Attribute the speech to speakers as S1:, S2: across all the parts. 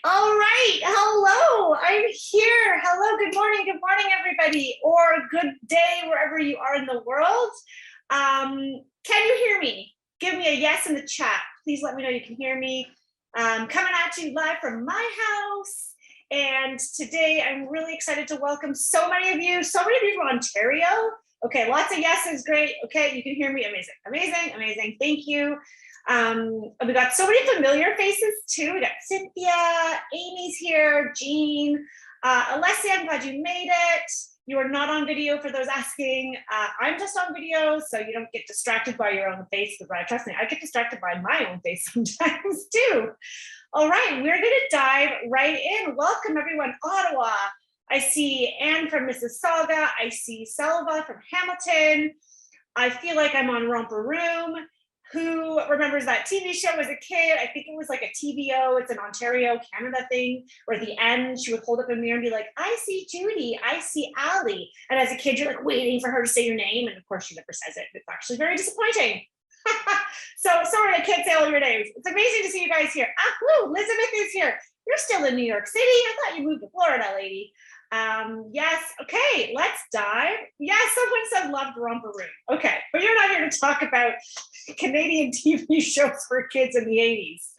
S1: All right, hello, I'm here. Hello, good morning, everybody, or good day wherever you are in the world. Can you hear me? Give me a yes in the chat. Please let me know you can hear me. Coming at you live from my house. And today I'm really excited to welcome so many of you from Ontario. Okay, lots of yeses, great. Okay, you can hear me, amazing, amazing, amazing, thank you. We got so many familiar faces too. We got Cynthia, Amy's here, Jean, Alessia, I'm glad you made it. You are not on video for those asking. I'm just on video, so you don't get distracted by your own face. Trust me, I get distracted by my own face sometimes too. All right, we're gonna dive right in. Welcome everyone, Ottawa. I see Anne from Mississauga. I see Selva from Hamilton. I feel like I'm on Romper Room. Who remembers that TV show as a kid? I think it was like a TVO. It's an Ontario, Canada thing, where at the end she would hold up a mirror and be like, I see Judy, I see Allie. And as a kid, you're like waiting for her to say your name. And of course, she never says it. It's actually very disappointing. So sorry, I can't say all your names. It's amazing to see you guys here. Woo, Elizabeth is here. You're still in New York City. I thought you moved to Florida, lady. Yes, okay, let's dive. Yes, someone said loved Romper Room. Okay, but you're not here to talk about Canadian TV shows for kids in the 80s.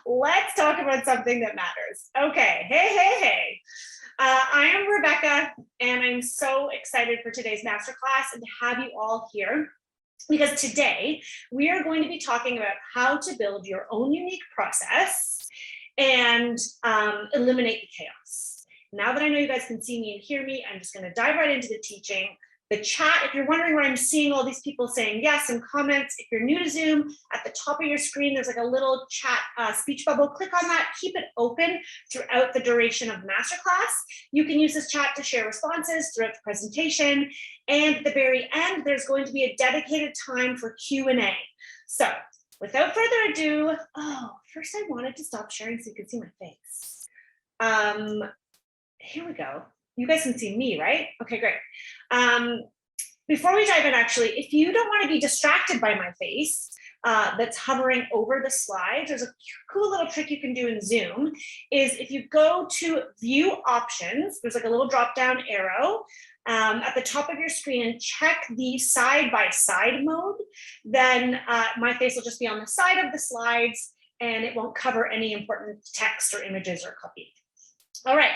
S1: Let's talk about something that matters. Okay, hey. I am Rebecca, and I'm so excited for today's masterclass and to have you all here. Because today we are going to be talking about how to build your own unique process and eliminate the chaos. Now that I know you guys can see me and hear me, I'm just going to dive right into the teaching. The chat, if you're wondering where I'm seeing all these people saying yes and comments, if you're new to Zoom, at the top of your screen, there's like a little chat speech bubble. Click on that, keep it open throughout the duration of the masterclass. You can use this chat to share responses throughout the presentation. And at the very end, there's going to be a dedicated time for Q&A. So without further ado, first I wanted to stop sharing so you can see my face. Here we go. You guys can see me, right? Okay, great. Before we dive in, actually, if you don't want to be distracted by my face that's hovering over the slides, there's a cool little trick you can do in Zoom, is if you go to view options, there's like a little drop-down arrow at the top of your screen and check the side-by-side mode, then my face will just be on the side of the slides and it won't cover any important text or images or copy. All right.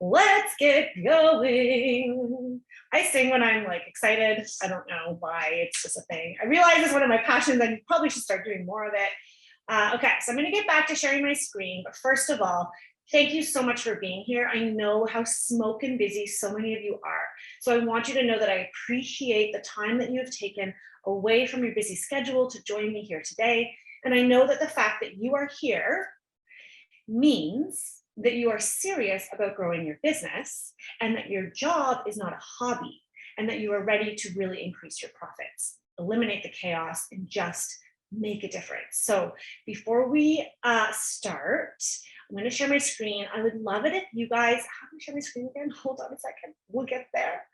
S1: Let's get going. I sing when I'm like excited. I don't know why, it's just a thing. I realize it's one of my passions and you probably should start doing more of it. Okay, so I'm gonna get back to sharing my screen, but first of all, thank you so much for being here. I know how smoke and busy so many of you are. So I want you to know that I appreciate the time that you have taken away from your busy schedule to join me here today. And I know that the fact that you are here means that you are serious about growing your business and that your job is not a hobby and that you are ready to really increase your profits, eliminate the chaos, and just make a difference. So before we start, I'm going to share my screen. I would love it if you guys, how do I share my screen again? Hold on a second, we'll get there.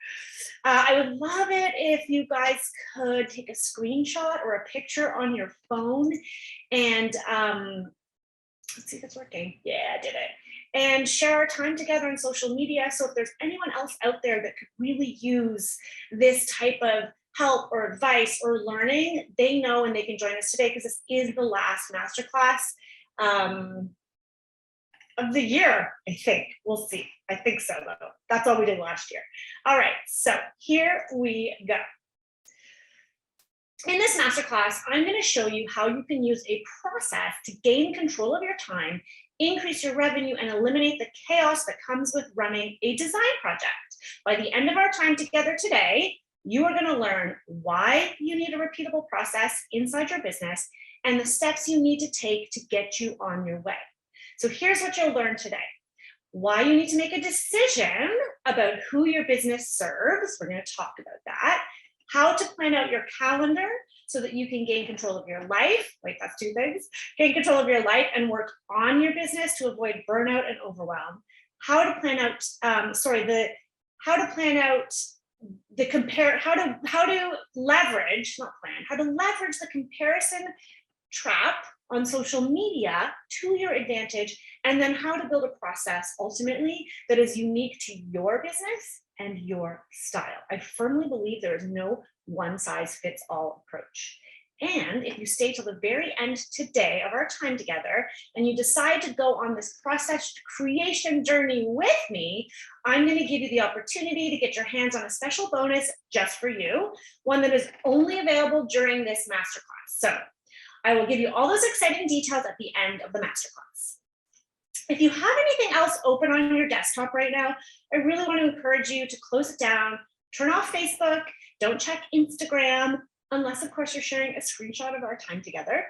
S1: I would love it if you guys could take a screenshot or a picture on your phone and let's see if it's working. Yeah, I did it. And share our time together on social media. So if there's anyone else out there that could really use this type of help or advice or learning, they know and they can join us today because this is the last masterclass of the year, I think. We'll see. I think so, though. That's all we did last year. All right, so here we go. In this masterclass, I'm going to show you how you can use a process to gain control of your time, increase your revenue, and eliminate the chaos that comes with running a design project. By the end of our time together today, you are going to learn why you need a repeatable process inside your business and the steps you need to take to get you on your way. So here's what you'll learn today. Why you need to make a decision about who your business serves. We're going to talk about that. How to plan out your calendar so that you can gain control of your life. Wait, that's two things. Gain control of your life and work on your business to avoid burnout and overwhelm. How to plan out, how to leverage the comparison trap on social media to your advantage, and then how to build a process ultimately that is unique to your business and your style. I firmly believe there is no one size fits all approach. And if you stay till the very end today of our time together and you decide to go on this process creation journey with me, I'm going to give you the opportunity to get your hands on a special bonus just for you, one that is only available during this masterclass. So I will give you all those exciting details at the end of the masterclass. If you have anything else open on your desktop right now, I really want to encourage you to close it down, turn off Facebook, don't check Instagram, unless of course you're sharing a screenshot of our time together,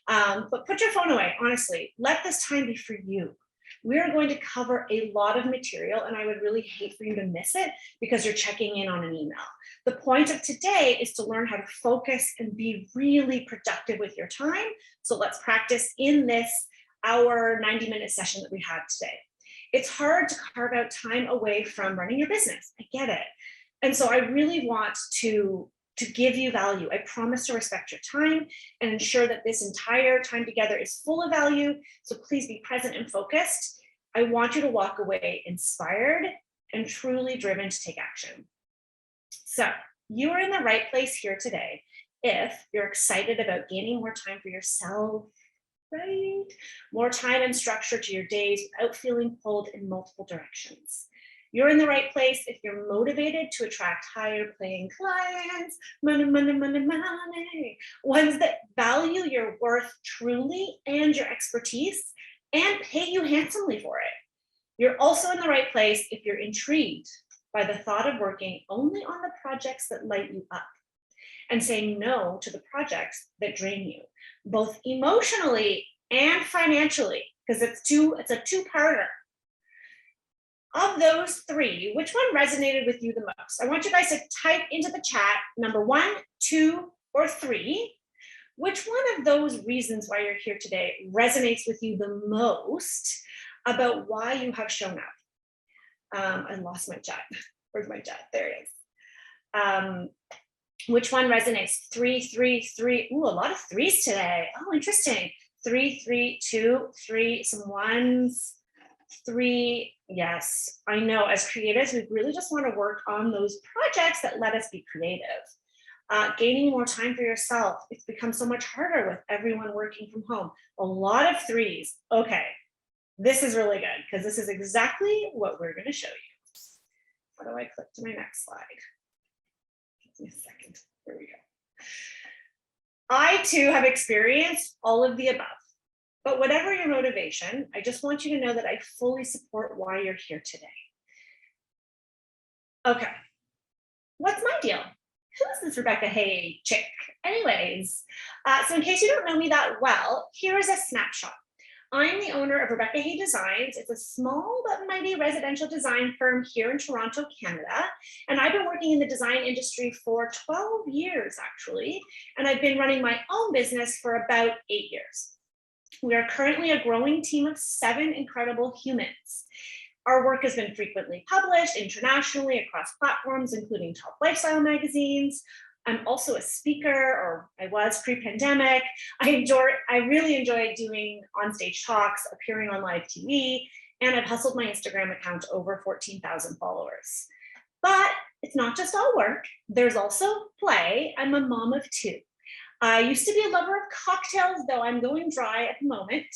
S1: but put your phone away, honestly. Let this time be for you. We are going to cover a lot of material and I would really hate for you to miss it because you're checking in on an email. The point of today is to learn how to focus and be really productive with your time. So let's practice in this hour, 90-minute session that we have today. It's hard to carve out time away from running your business. I get it. And so I really want to give you value. I promise to respect your time and ensure that this entire time together is full of value. So please be present and focused. I want you to walk away inspired and truly driven to take action. So you are in the right place here today if you're excited about gaining more time for yourself, right? More time and structure to your days without feeling pulled in multiple directions. You're in the right place if you're motivated to attract higher paying clients, money, money, money, money, ones that value your worth truly and your expertise and pay you handsomely for it. You're also in the right place if you're intrigued by the thought of working only on the projects that light you up and saying no to the projects that drain you, both emotionally and financially, because it's a two-parter. Of those three, which one resonated with you the most? I want you guys to type into the chat number 1, 2, or 3. Which one of those reasons why you're here today resonates with you the most about why you have shown up? I lost my chat. Where's my chat? There it is. Which one resonates? 3, 3, 3. Ooh, a lot of 3s today. Oh, interesting. 3, 3, 2, 3, some 1s. 3, yes, I know as creatives, we really just want to work on those projects that let us be creative. Gaining more time for yourself, it's become so much harder with everyone working from home. A lot of 3s. Okay, this is really good because this is exactly what we're going to show you. How do I click to my next slide? Give me a second. Here we go. I too have experienced all of the above. But whatever your motivation, I just want you to know that I fully support why you're here today. Okay, what's my deal? Who is this Rebecca Hay chick? Anyways, so in case you don't know me that well, here is a snapshot. I'm the owner of Rebecca Hay Designs. It's a small but mighty residential design firm here in Toronto, Canada. And I've been working in the design industry for 12 years, actually. And I've been running my own business for about 8 years. We are currently a growing team of 7 incredible humans. Our work has been frequently published internationally across platforms, including top lifestyle magazines. I'm also a speaker, or I was pre-pandemic. I really enjoy doing on-stage talks, appearing on live TV, and I've hustled my Instagram account to over 14,000 followers. But it's not just all work. There's also play. I'm a mom of 2. I used to be a lover of cocktails, though I'm going dry at the moment.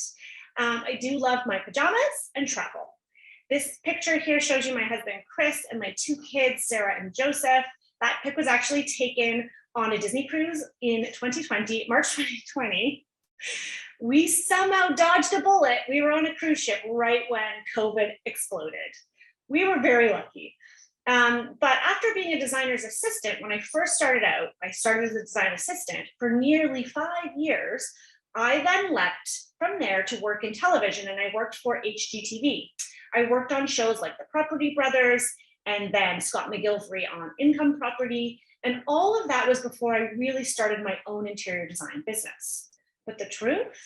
S1: I do love my pajamas and travel. This picture here shows you my husband, Chris, and my 2 kids, Sarah and Joseph. That pic was actually taken on a Disney cruise in 2020, March 2020. We somehow dodged a bullet. We were on a cruise ship right when COVID exploded. We were very lucky. But after being a designer's assistant, when I first started out, I started as a design assistant for nearly 5 years. I then leapt from there to work in television, and I worked for HGTV. I worked on shows like The Property Brothers and then Scott McGillivray on Income Property. And all of that was before I really started my own interior design business. But the truth,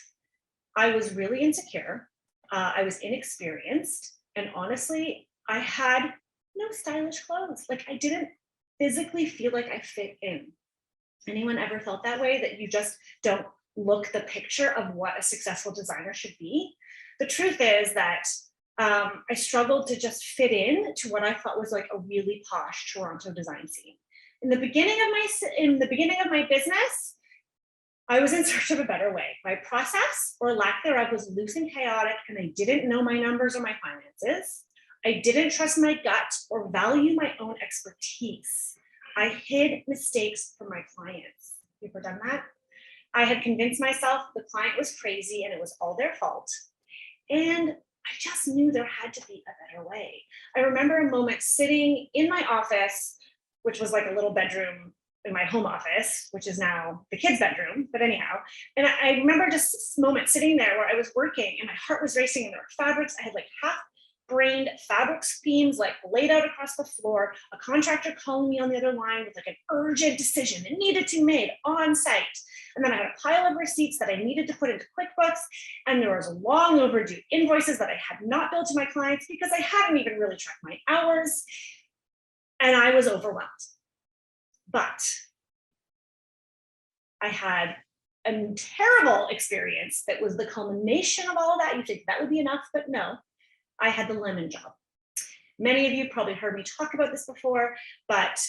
S1: I was really insecure. I was inexperienced. And honestly, I had no stylish clothes. Like, I didn't physically feel like I fit in. Anyone ever felt that way, that you just don't look the picture of what a successful designer should be. The truth is that I struggled to just fit in to what I thought was like a really posh Toronto design scene. In the beginning of my business, I was in search of a better way. My process or lack thereof was loose and chaotic, and I didn't know my numbers or my finances. I didn't trust my gut or value my own expertise. I hid mistakes from my clients. You ever done that? I had convinced myself the client was crazy and it was all their fault. And I just knew there had to be a better way. I remember a moment sitting in my office, which was like a little bedroom in my home office, which is now the kids' bedroom, but anyhow. And I remember just this moment sitting there where I was working and my heart was racing and there were fabrics. I had like half-brained fabric schemes like laid out across the floor, a contractor calling me on the other line with like an urgent decision that needed to be made on site. And then I had a pile of receipts that I needed to put into QuickBooks. And there was long overdue invoices that I had not billed to my clients because I hadn't even really tracked my hours. And I was overwhelmed. But I had a terrible experience that was the culmination of all of that. You think that would be enough, but no, I had the lemon job. Many of you probably heard me talk about this before, but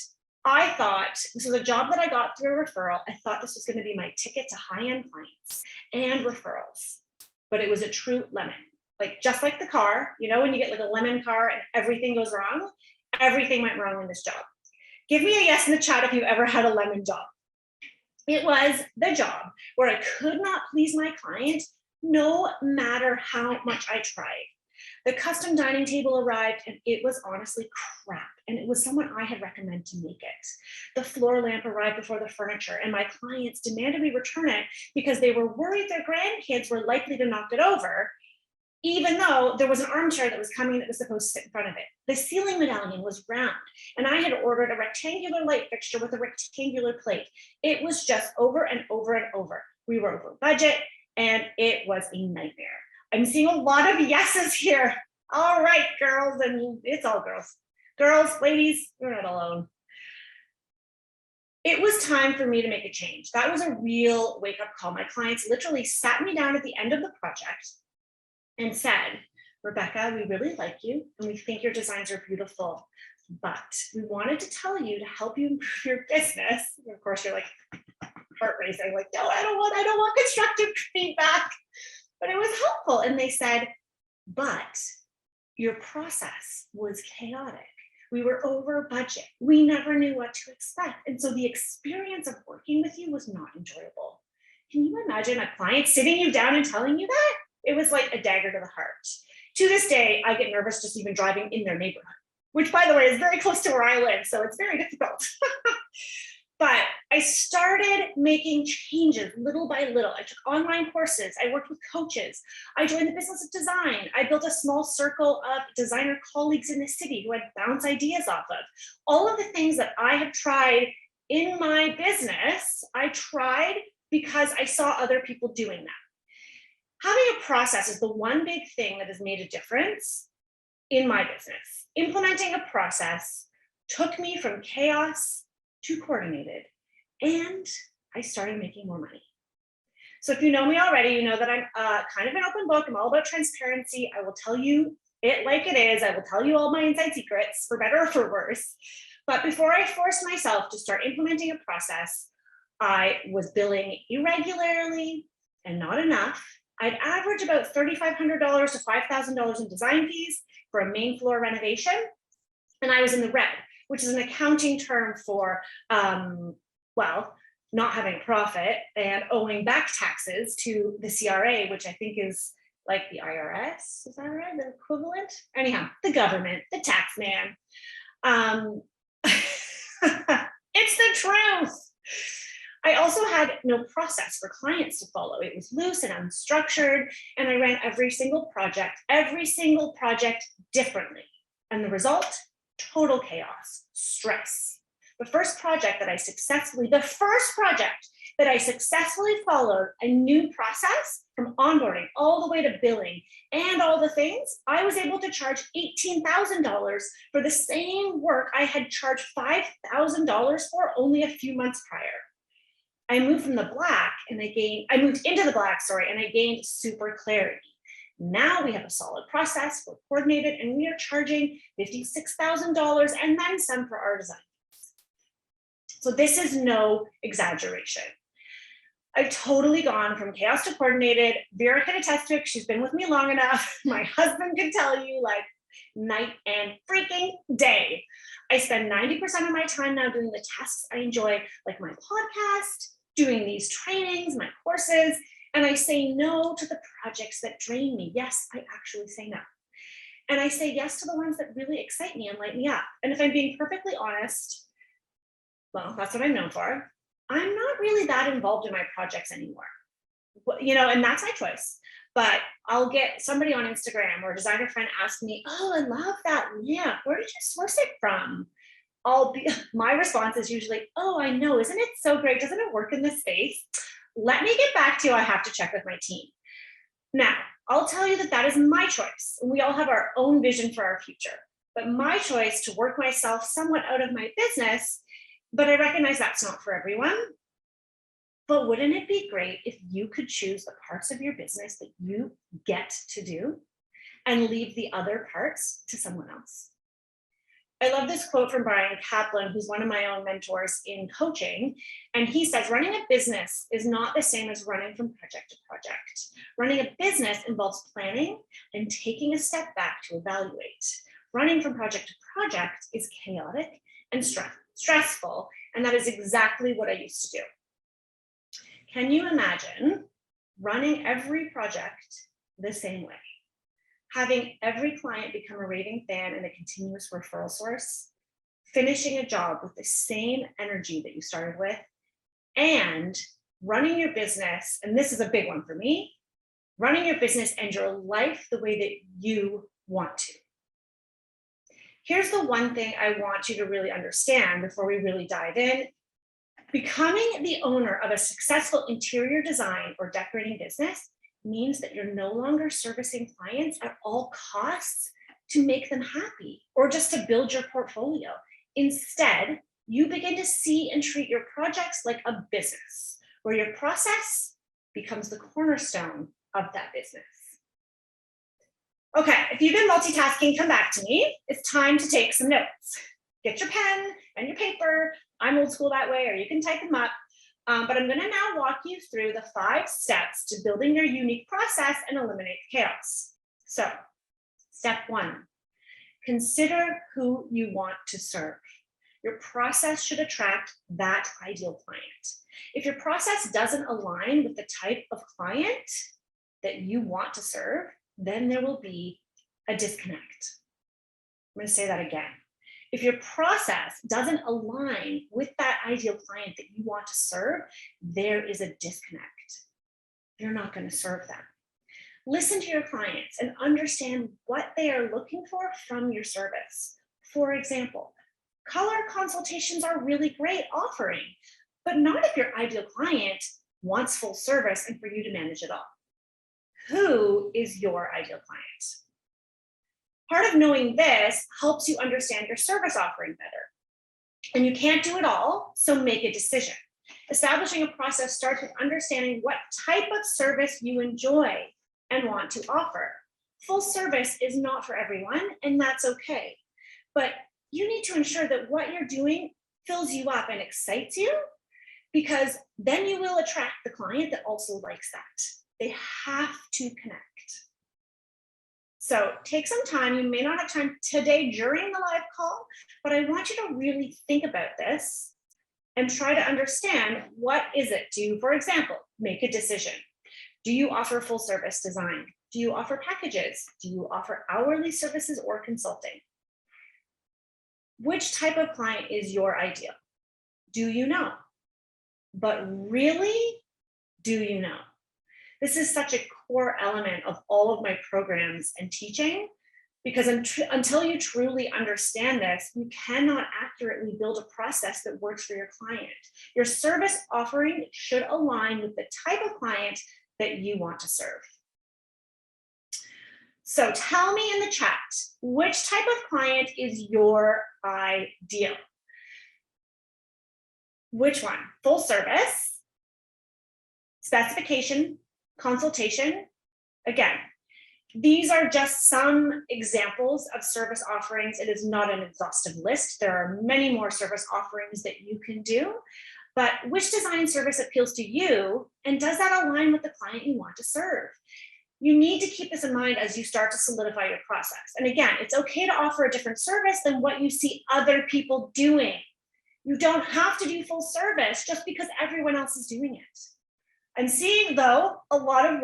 S1: I thought this was a job that I got through a referral. I thought this was going to be my ticket to high-end clients and referrals, but it was a true lemon. Like just like the car, you know, when you get like a lemon car and everything goes wrong, everything went wrong in this job. Give me a yes in the chat if you've ever had a lemon job. It was the job where I could not please my client no matter how much I tried. The custom dining table arrived and it was honestly crap. And it was someone I had recommended to make it. The floor lamp arrived before the furniture and my clients demanded we return it because they were worried their grandkids were likely to knock it over, even though there was an armchair that was coming that was supposed to sit in front of it. The ceiling medallion was round, and I had ordered a rectangular light fixture with a rectangular plate. It was just over and over and over. We were over budget, and it was a nightmare. I'm seeing a lot of yeses here. All right, girls, and it's all girls. Girls, ladies, you're not alone. It was time for me to make a change. That was a real wake-up call. My clients literally sat me down at the end of the project and said, Rebecca, we really like you and we think your designs are beautiful, but we wanted to tell you to help you improve your business. And of course, you're like heart racing, like, no, I don't want constructive feedback, but it was helpful. And they said, but your process was chaotic. We were over budget. We never knew what to expect. And so the experience of working with you was not enjoyable. Can you imagine a client sitting you down and telling you that? It was like a dagger to the heart. To this day, I get nervous just even driving in their neighborhood, which by the way is very close to where I live, so it's very difficult. But I started making changes little by little. I took online courses. I worked with coaches. I joined the business of design. I built a small circle of designer colleagues in the city who I'd bounce ideas off of. All of the things that I had tried in my business, I tried because I saw other people doing that. Having a process is the one big thing that has made a difference in my business. Implementing a process took me from chaos to coordinated, and I started making more money. So if you know me already, you know that I'm kind of an open book. I'm all about transparency. I will tell you it like it is. I will tell you all my inside secrets, for better or for worse. But before I forced myself to start implementing a process, I was billing irregularly and not enough. I'd average about $3,500 to $5,000 in design fees for a main floor renovation. And I was in the red, which is an accounting term for, well, not having profit and owing back taxes to the CRA, which I think is like the IRS, is that right? The equivalent? Anyhow, the government, the tax man. It's the truth. I also had no process for clients to follow. It was loose and unstructured, and I ran every single project differently. And the result, total chaos, stress. The first project that I successfully followed a new process from onboarding all the way to billing and all the things, I was able to charge $18,000 for the same work I had charged $5,000 for only a few months prior. I moved from the black and I moved into the black, sorry, and I gained super clarity. Now we have a solid process, we're coordinated, and we are charging $56,000 and then some for our design. So this is no exaggeration. I've totally gone from chaos to coordinated. Vera can attest to it. She's been with me long enough. My husband can tell you, like, night and freaking day. I spend 90% of my time now doing the tasks I enjoy, like my podcast, doing these trainings, my courses, and I say no to the projects that drain me. Yes, I actually say no. And I say yes to the ones that really excite me and light me up. And if I'm being perfectly honest, well, that's what I'm known for. I'm not really that involved in my projects anymore, you know, and that's my choice. But I'll get somebody on Instagram or a designer friend ask me, oh, I love that. Yeah, where did you source it from? My response is usually, oh, I know, isn't it so great? Doesn't it work in this space? Let me get back to you. I have to check with my team. Now, I'll tell you that is my choice. We all have our own vision for our future, but my choice to work myself somewhat out of my business, but I recognize that's not for everyone. But wouldn't it be great if you could choose the parts of your business that you get to do and leave the other parts to someone else? I love this quote from Brian Kaplan, who's one of my own mentors in coaching. And he says, running a business is not the same as running from project to project. Running a business involves planning and taking a step back to evaluate. Running from project to project is chaotic and stressful, and that is exactly what I used to do. Can you imagine running every project the same way? Having every client become a raving fan and a continuous referral source, finishing a job with the same energy that you started with, and running your business, and this is a big one for me, running your business and your life the way that you want to. Here's the one thing I want you to really understand before we really dive in. Becoming the owner of a successful interior design or decorating business means that you're no longer servicing clients at all costs to make them happy or just to build your portfolio. Instead, you begin to see and treat your projects like a business, where your process becomes the cornerstone of that business. Okay, if you've been multitasking, come back to me. It's time to take some notes. Get your pen and your paper. I'm old school that way, or you can type them up. But I'm going to now walk you through the 5 steps to building your unique process and eliminate chaos. So, step 1, consider who you want to serve. Your process should attract that ideal client. If your process doesn't align with the type of client that you want to serve, then there will be a disconnect. I'm going to say that again. If your process doesn't align with that ideal client that you want to serve, there is a disconnect. You're not going to serve them. Listen to your clients and understand what they are looking for from your service. For example, color consultations are really great offering, but not if your ideal client wants full service and for you to manage it all. Who is your ideal client? Part of knowing this helps you understand your service offering better. And you can't do it all, so make a decision. Establishing a process starts with understanding what type of service you enjoy and want to offer. Full service is not for everyone, and that's okay. But you need to ensure that what you're doing fills you up and excites you, because then you will attract the client that also likes that. They have to connect. So take some time. You may not have time today during the live call, but I want you to really think about this and try to understand, what is it? Do you, for example, make a decision? Do you offer full service design? Do you offer packages? Do you offer hourly services or consulting? Which type of client is your ideal? Do you know? But really, do you know? This is such a core element of all of my programs and teaching, because until you truly understand this, you cannot accurately build a process that works for your client. Your service offering should align with the type of client that you want to serve. So tell me in the chat, which type of client is your ideal? Which one? Full service, specification, consultation. Again, these are just some examples of service offerings. It is not an exhaustive list. There are many more service offerings that you can do, but which design service appeals to you, and does that align with the client you want to serve? You need to keep this in mind as you start to solidify your process. And again, it's okay to offer a different service than what you see other people doing. You don't have to do full service just because everyone else is doing it. I'm seeing, though, a lot of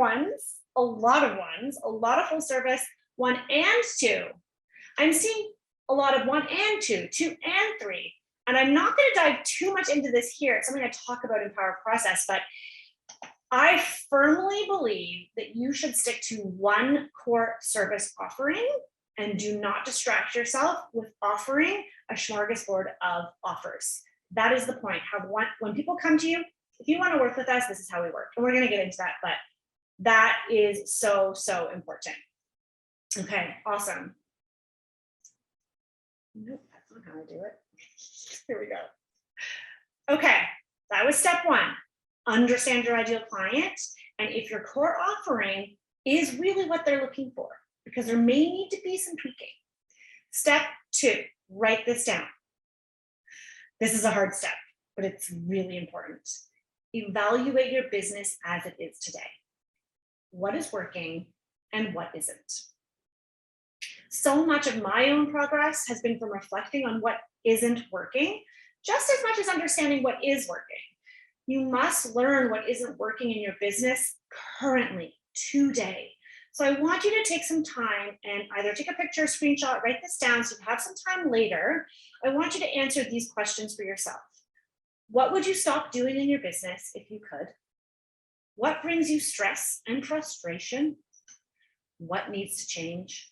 S1: full service, 1 and 2. I'm seeing a lot of 1 and 2, 2 and 3. And I'm not going to dive too much into this here. It's something I talk about in Power Process, but I firmly believe that you should stick to 1 core service offering and do not distract yourself with offering a smorgasbord of offers. That is the point. When people come to you, if you want to work with us, this is how we work. And we're going to get into that, but that is so, so important. Okay, awesome. Nope, that's not how I do it. Here we go. Okay, that was step 1. Understand your ideal client, and if your core offering is really what they're looking for, because there may need to be some tweaking. Step 2, write this down. This is a hard step, but it's really important. Evaluate your business as it is today. What is working and what isn't? So much of my own progress has been from reflecting on what isn't working, just as much as understanding what is working. You must learn what isn't working in your business currently, today. So I want you to take some time and either take a picture, screenshot, write this down so you have some time later. I want you to answer these questions for yourself. What would you stop doing in your business if you could? What brings you stress and frustration? What needs to change?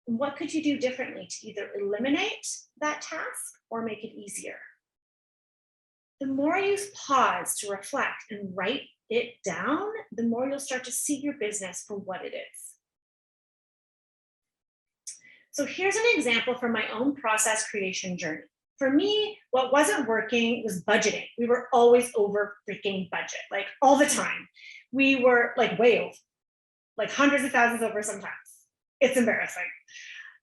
S1: What could you do differently to either eliminate that task or make it easier? The more you pause to reflect and write it down, the more you'll start to see your business for what it is. So here's an example from my own process creation journey. For me, what wasn't working was budgeting. We were always over freaking budget, like all the time. We were like way over, like hundreds of thousands over sometimes. It's embarrassing.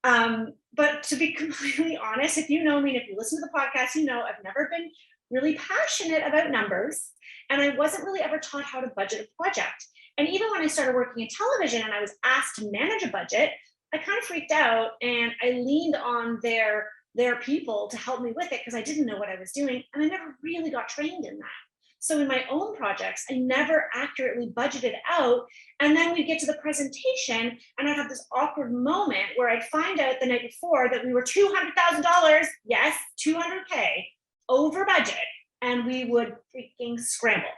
S1: But to be completely honest, if you know me, and if you listen to the podcast, you know I've never been really passionate about numbers, and I wasn't really ever taught how to budget a project. And even when I started working in television and I was asked to manage a budget, I kind of freaked out and I leaned on their people to help me with it because I didn't know what I was doing, and I never really got trained in that. So in my own projects, I never accurately budgeted out, and then we'd get to the presentation and I'd have this awkward moment where I'd find out the night before that we were $200,000, yes, 200K, over budget, and we would freaking scramble.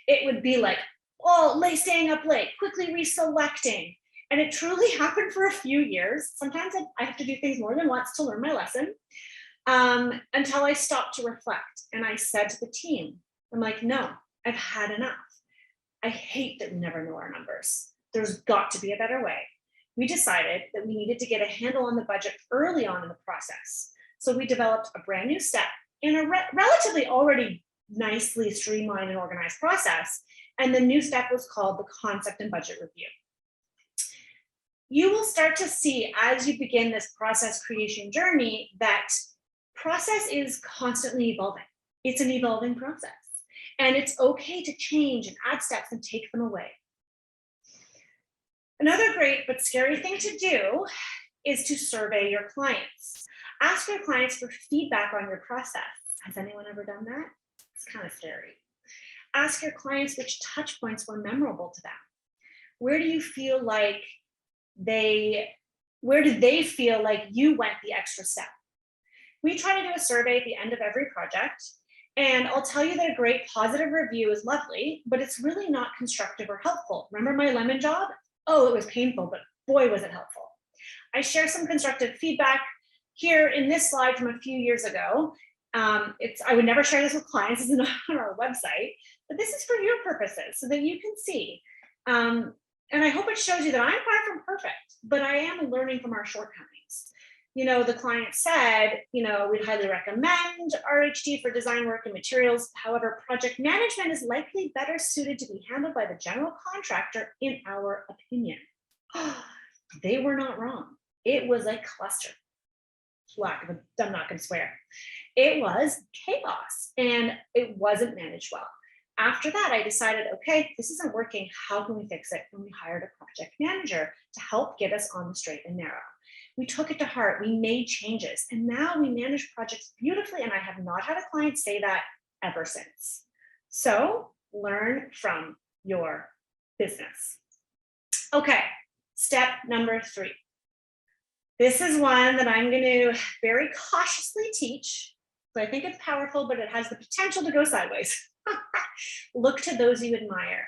S1: It would be like, staying up late, quickly reselecting. And it truly happened for a few years. Sometimes I have to do things more than once to learn my lesson, until I stopped to reflect. And I said to the team, I'm like, no, I've had enough. I hate that we never know our numbers. There's got to be a better way. We decided that we needed to get a handle on the budget early on in the process. So we developed a brand new step in a relatively already nicely streamlined and organized process. And the new step was called the concept and budget review. You will start to see as you begin this process creation journey that process is constantly evolving. It's an evolving process, and it's okay to change and add steps and take them away. Another great but scary thing to do is to survey your clients. Ask your clients for feedback on your process. Has anyone ever done that? It's kind of scary. Ask your clients which touch points were memorable to them. Where do you feel like where did they feel like you went the extra step? We try to do a survey at the end of every project, and I'll tell you that a great positive review is lovely, but it's really not constructive or helpful. Remember my lemon job? Oh, it was painful, but boy, was it helpful. I share some constructive feedback here in this slide from a few years ago. I would never share this with clients, it's not on our website, but this is for your purposes so that you can see. And I hope it shows you that I'm far from perfect, but I am learning from our shortcomings. the client said, we'd highly recommend RHD for design work and materials. However, project management is likely better suited to be handled by the general contractor, in our opinion. They were not wrong. It was a cluster. I'm not going to swear. It was chaos and it wasn't managed well. After that, I decided, okay, this isn't working. How can we fix it? And we hired a project manager to help get us on the straight and narrow. We took it to heart. We made changes. And now we manage projects beautifully. And I have not had a client say that ever since. So learn from your business. Okay, step number 3. This is one that I'm going to very cautiously teach. So I think it's powerful, but it has the potential to go sideways. Look to those you admire,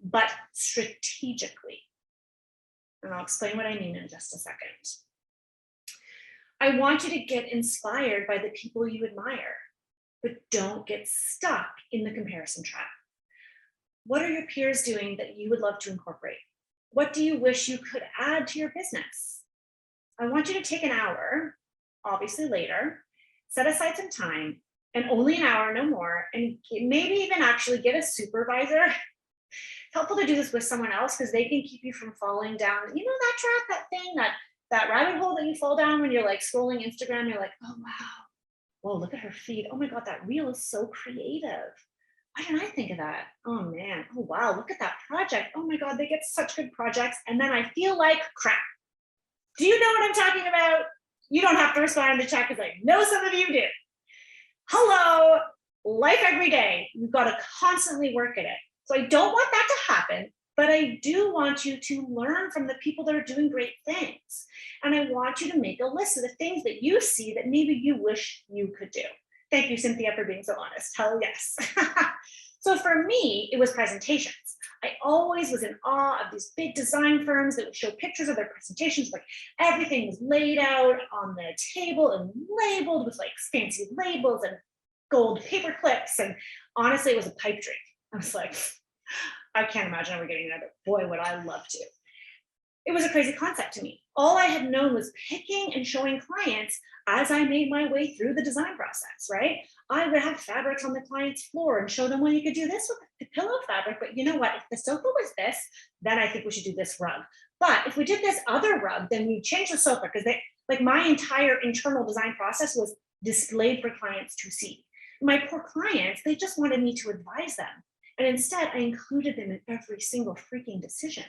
S1: but strategically. And I'll explain what I mean in just a second. I want you to get inspired by the people you admire, but don't get stuck in the comparison trap. What are your peers doing that you would love to incorporate? What do you wish you could add to your business? I want you to take an hour, obviously later, set aside some time, and only an hour, no more, and maybe even actually get a supervisor. It's helpful to do this with someone else because they can keep you from falling down. You know that trap, that thing, that rabbit hole that you fall down when you're like scrolling Instagram, you're like, oh wow, whoa, look at her feed. Oh my God, that reel is so creative. Why didn't I think of that? Oh man, oh wow, look at that project. Oh my God, they get such good projects. And then I feel like crap. Do you know what I'm talking about? You don't have to respond in the chat because I know some of you do. Hello, life every day. You've got to constantly work at it. So I don't want that to happen, but I do want you to learn from the people that are doing great things. And I want you to make a list of the things that you see that maybe you wish you could do. Thank you, Cynthia, for being so honest. Hell yes. So for me, it was presentations. I always was in awe of these big design firms that would show pictures of their presentations, like everything was laid out on the table and labeled with like fancy labels and gold paper clips. And honestly, it was a pipe dream. I was like, I can't imagine ever getting another. Boy, would I love to. It was a crazy concept to me. All I had known was picking and showing clients as I made my way through the design process, right? I would have fabrics on the client's floor and show them, well, you could do this with the pillow fabric, but you know what? If the sofa was this, then I think we should do this rug. But if we did this other rug, then we change the sofa because like my entire internal design process was displayed for clients to see. My poor clients, they just wanted me to advise them. And instead, I included them in every single freaking decision.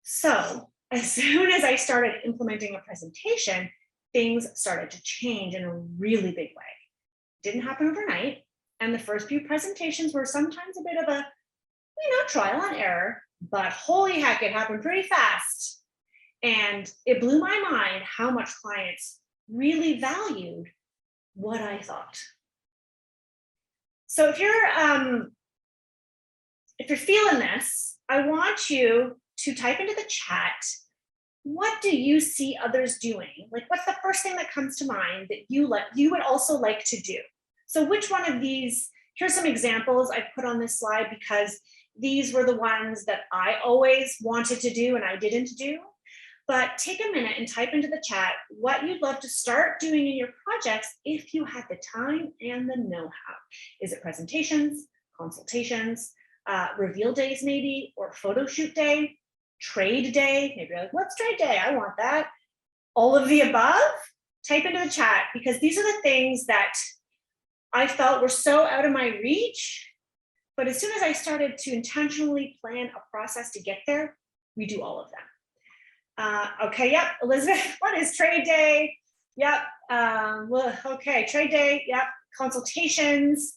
S1: So as soon as I started implementing a presentation, things started to change in a really big way. Didn't happen overnight. And the first few presentations were sometimes a bit of a, trial and error, but holy heck, it happened pretty fast. And it blew my mind how much clients really valued what I thought. So if you're feeling this, I want you to type into the chat, what do you see others doing? Like, what's the first thing that comes to mind that you would also like to do? So which one of these, here's some examples I put on this slide because these were the ones that I always wanted to do and I didn't do. But take a minute and type into the chat what you'd love to start doing in your projects if you had the time and the know-how. Is it presentations, consultations, reveal days maybe, or photo shoot day, trade day? Maybe you're like, what's trade day? I want that. All of the above, type into the chat because these are the things that I felt were so out of my reach. But as soon as I started to intentionally plan a process to get there, we do all of them. Okay, yep, Elizabeth, what is trade day? Yep, well, okay, trade day, yep, consultations,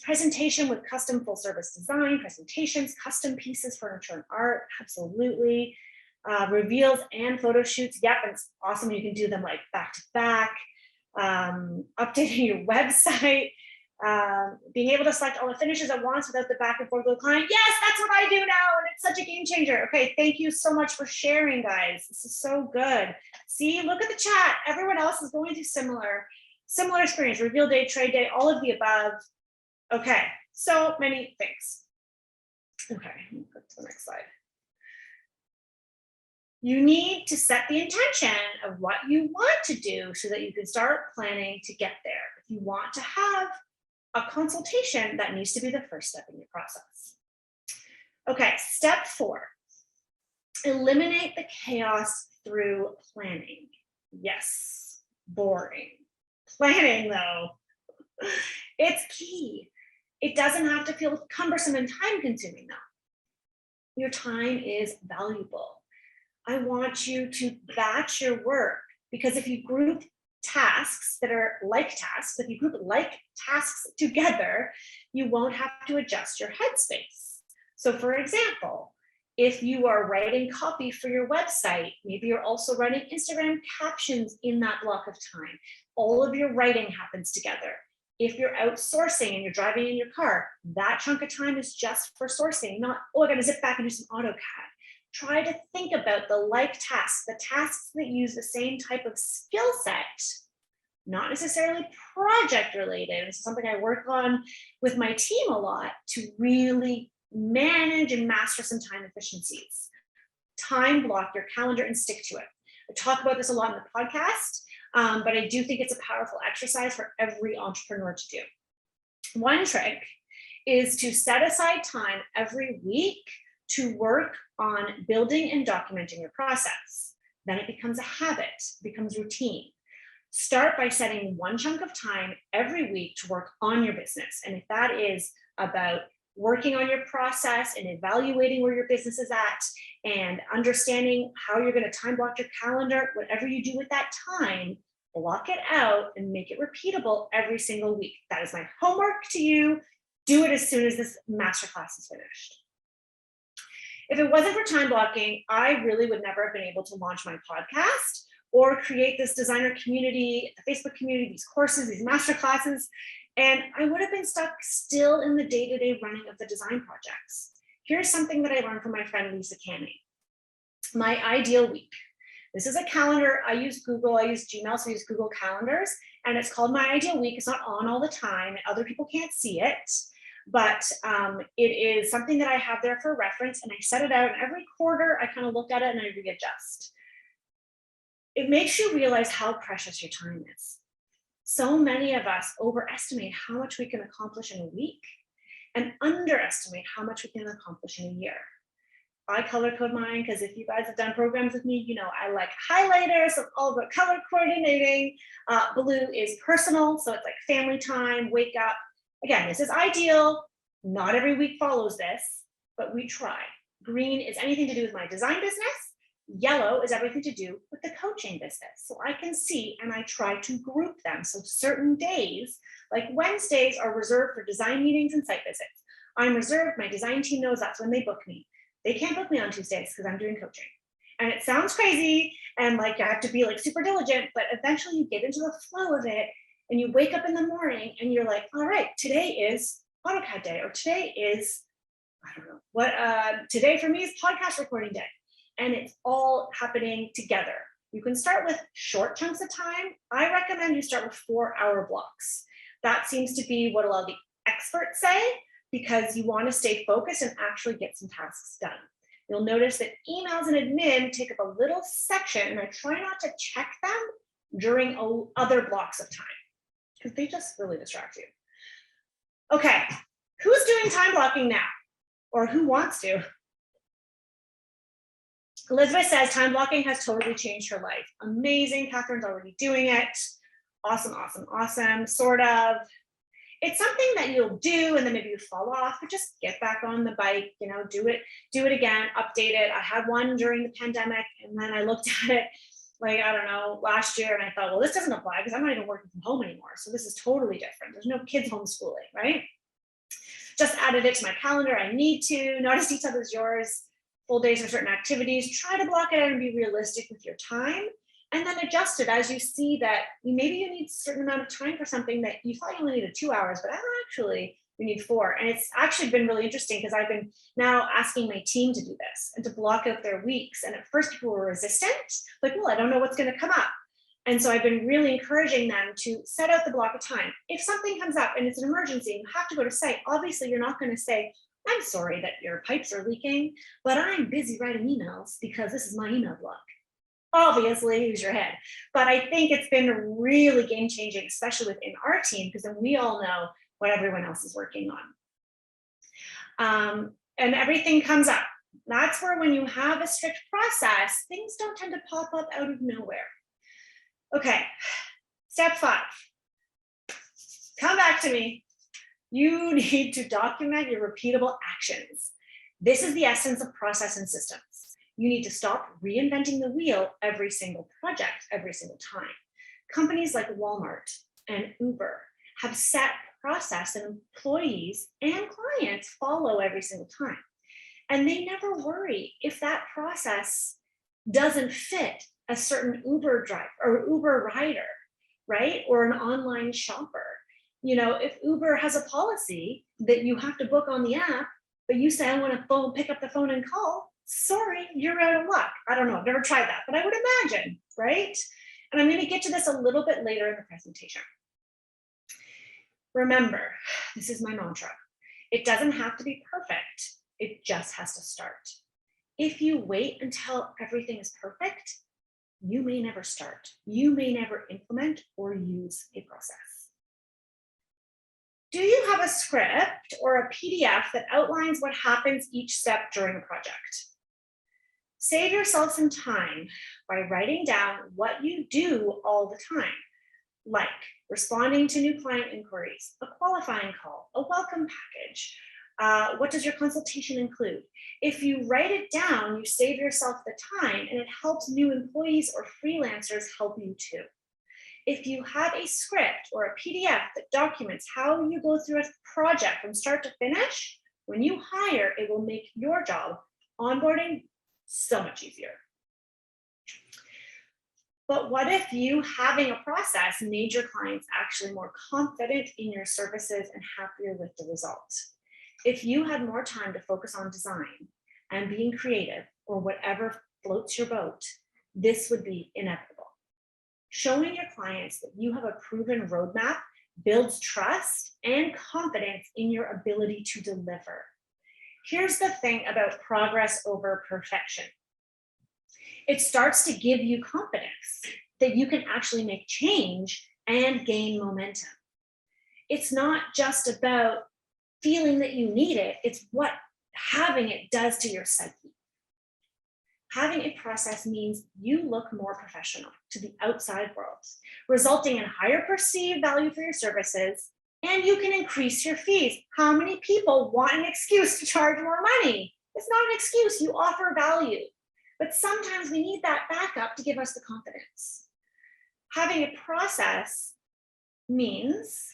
S1: presentation with custom full service design, presentations, custom pieces, furniture and art, absolutely. Reveals and photo shoots, yep, it's awesome. You can do them like back to back. Updating your website, being able to select all the finishes at once without the back and forth with the client. Yes, that's what I do now, and it's such a game changer. Okay, thank you so much for sharing, guys. This is so good. See, look at the chat. Everyone else is going through similar experience. Reveal day, trade day, all of the above. Okay, so many things. Okay, go to the next slide. You need to set the intention of what you want to do so that you can start planning to get there. If you want to have a consultation, that needs to be the first step in your process. Okay, step 4, eliminate the chaos through planning. Yes, boring. Planning though, it's key. It doesn't have to feel cumbersome and time consuming though. Your time is valuable. I want you to batch your work, because if you group tasks that are like tasks, if you group like tasks together, you won't have to adjust your headspace. So for example, if you are writing copy for your website, maybe you're also writing Instagram captions in that block of time. All of your writing happens together. If you're outsourcing and you're driving in your car, that chunk of time is just for sourcing, not, oh, I gotta zip back and do some AutoCAD. Try to think about the like tasks, the tasks that use the same type of skill set, not necessarily project related. It's something I work on with my team a lot to really manage and master some time efficiencies. Time block your calendar and stick to it. I talk about this a lot in the podcast, but I do think it's a powerful exercise for every entrepreneur to do. One trick is to set aside time every week to work on building and documenting your process. Then it becomes a habit, becomes routine. Start by setting one chunk of time every week to work on your business. And if that is about working on your process and evaluating where your business is at and understanding how you're going to time block your calendar, whatever you do with that time, block it out and make it repeatable every single week. That is my homework to you. Do it as soon as this masterclass is finished. If it wasn't for time blocking, I really would never have been able to launch my podcast or create this designer community, the Facebook community, these courses, these masterclasses, and I would have been stuck still in the day-to-day running of the design projects. Here's something that I learned from my friend Lisa Canning. My ideal week. This is a calendar. I use Google, I use Gmail, so I use Google Calendars, and it's called My Ideal Week. It's not on all the time. Other people can't see it. But it is something that I have there for reference, and I set it out, and every quarter I kind of look at it and I readjust. It makes you realize how precious your time is. So many of us overestimate how much we can accomplish in a week and underestimate how much we can accomplish in a year. I color code mine because if you guys have done programs with me, you know I like highlighters, so it's all about color coordinating. Blue is personal, so it's like family time, wake up. Again, this is ideal. Not every week follows this, but we try. Green is anything to do with my design business. Yellow is everything to do with the coaching business. So I can see and I try to group them. So certain days, like Wednesdays, are reserved for design meetings and site visits. I'm reserved, my design team knows that's when they book me. They can't book me on Tuesdays because I'm doing coaching. And it sounds crazy and like I have to be like super diligent, but eventually you get into the flow of it. And you wake up in the morning and you're like, all right, today is AutoCAD day, or today is, I don't know, what, today for me is podcast recording day. And it's all happening together. You can start with short chunks of time. I recommend you start with 4-hour blocks. That seems to be what a lot of the experts say, because you want to stay focused and actually get some tasks done. You'll notice that emails and admin take up a little section, and I try not to check them during other blocks of time, because they just really distract you. Okay, who's doing time blocking now? Or who wants to? Elizabeth says time blocking has totally changed her life. Amazing, Catherine's already doing it. Awesome, awesome, awesome, sort of. It's something that you'll do and then maybe you fall off, but just get back on the bike, you know, do it again, update it. I had one during the pandemic and then I looked at it like, I don't know, last year, and I thought, well, this doesn't apply because I'm not even working from home anymore. So this is totally different. There's no kids homeschooling, right? Just added it to my calendar. I need to. Not as detailed as yours. Full days for certain activities. Try to block it out and be realistic with your time. And then adjust it as you see that maybe you need a certain amount of time for something that you thought you only needed 2 hours, but actually we need 4. And it's actually been really interesting because I've been now asking my team to do this and to block out their weeks. And at first people were resistant, like, well, I don't know what's going to come up. And so I've been really encouraging them to set out the block of time. If something comes up and it's an emergency, you have to go to site. Obviously, you're not going to say, I'm sorry that your pipes are leaking, but I'm busy writing emails because this is my email block. Obviously, use your head. But I think it's been really game changing, especially within our team, because then we all know what everyone else is working on. And everything comes up. That's where when you have a strict process, things don't tend to pop up out of nowhere. Okay, step 5. Come back to me. You need to document your repeatable actions. This is the essence of process and systems. You need to stop reinventing the wheel every single project, every single time. Companies like Walmart and Uber have set process that employees and clients follow every single time. And they never worry if that process doesn't fit a certain Uber driver or Uber rider, right? Or an online shopper. You know, if Uber has a policy that you have to book on the app, but you say, I want to pick up the phone and call, sorry, you're out of luck. I don't know, I've never tried that, but I would imagine, right? And I'm going to get to this a little bit later in the presentation. Remember, this is my mantra. It doesn't have to be perfect. It just has to start. If you wait until everything is perfect, you may never start. You may never implement or use a process. Do you have a script or a PDF that outlines what happens each step during a project? Save yourself some time by writing down what you do all the time, like responding to new client inquiries, a qualifying call, a welcome package. What does your consultation include? If you write it down, you save yourself the time, and it helps new employees or freelancers help you too. If you have a script or a PDF that documents how you go through a project from start to finish, when you hire, it will make your job onboarding so much easier. But what if you having a process made your clients actually more confident in your services and happier with the result? If you had more time to focus on design and being creative or whatever floats your boat, this would be inevitable. Showing your clients that you have a proven roadmap builds trust and confidence in your ability to deliver. Here's the thing about progress over perfection. It starts to give you confidence that you can actually make change and gain momentum. It's not just about feeling that you need it, it's what having it does to your psyche. Having a process means you look more professional to the outside world, resulting in higher perceived value for your services, and you can increase your fees. How many people want an excuse to charge more money? It's not an excuse, you offer value. But sometimes we need that backup to give us the confidence. Having a process means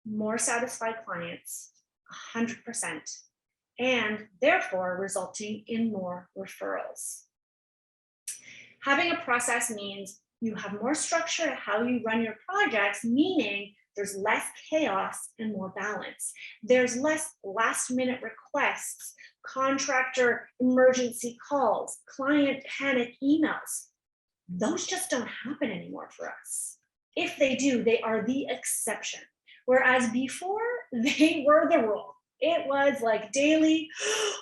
S1: more satisfied clients, 100%, and therefore resulting in more referrals. Having a process means you have more structure to how you run your projects, meaning there's less chaos and more balance. There's less last-minute requests, contractor emergency calls, client panic emails. Those just don't happen anymore for us. If they do, they are the exception. Whereas before, they were the rule. It was like daily,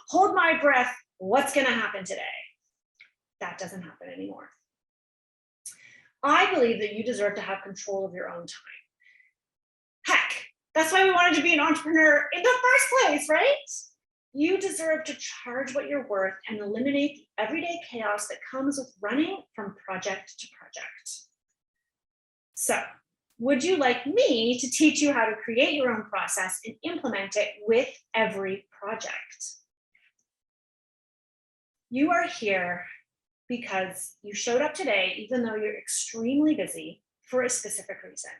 S1: hold my breath, what's gonna happen today? That doesn't happen anymore. I believe that you deserve to have control of your own time. Heck, that's why we wanted to be an entrepreneur in the first place, right? You deserve to charge what you're worth and eliminate the everyday chaos that comes with running from project to project. So, would you like me to teach you how to create your own process and implement it with every project? You are here because you showed up today, even though you're extremely busy, for a specific reason.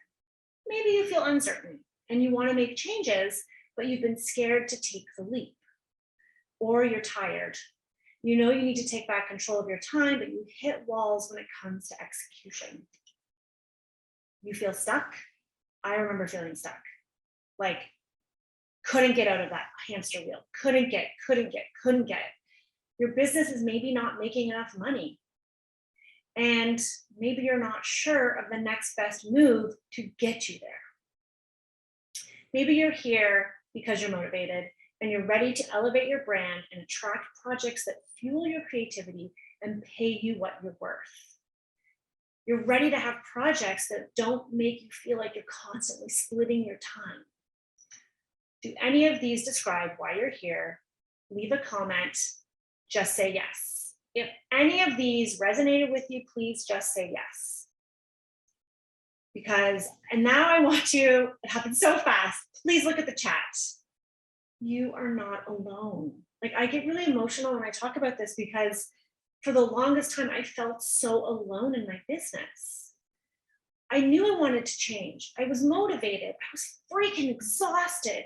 S1: Maybe you feel uncertain and you want to make changes, but you've been scared to take the leap. Or you're tired. You know you need to take back control of your time, but you hit walls when it comes to execution. You feel stuck? I remember feeling stuck. Like, couldn't get out of that hamster wheel. Couldn't get. Your business is maybe not making enough money. And maybe you're not sure of the next best move to get you there. Maybe you're here because you're motivated and you're ready to elevate your brand and attract projects that fuel your creativity and pay you what you're worth. You're ready to have projects that don't make you feel like you're constantly splitting your time. Do any of these describe why you're here? Leave a comment, just say yes. If any of these resonated with you, please just say yes. And now I want you, it happened so fast, please look at the chat. You are not alone. Like, I get really emotional when I talk about this because for the longest time, I felt so alone in my business. I knew I wanted to change. I was motivated. I was freaking exhausted.